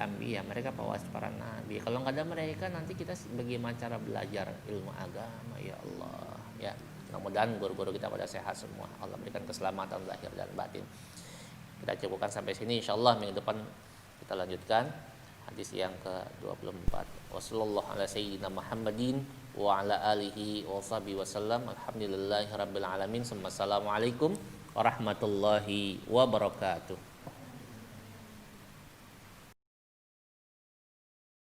anbiya, mereka pewaris para nabi. Kalau nggak ada mereka nanti kita bagaimana cara belajar ilmu agama ya Allah ya. Mudah-mudahan guru-guru kita pada sehat semua. Allah berikan keselamatan lahir dan batin. Kita cukupkan sampai sini, insyaallah minggu depan kita lanjutkan hadis yang ke-24. Wassallallahu ala sayyidina Muhammadin wa ala alihi wa sahbihi wasallam. Alhamdulillahirabbil alamin. Assalamualaikum warahmatullahi wabarakatuh.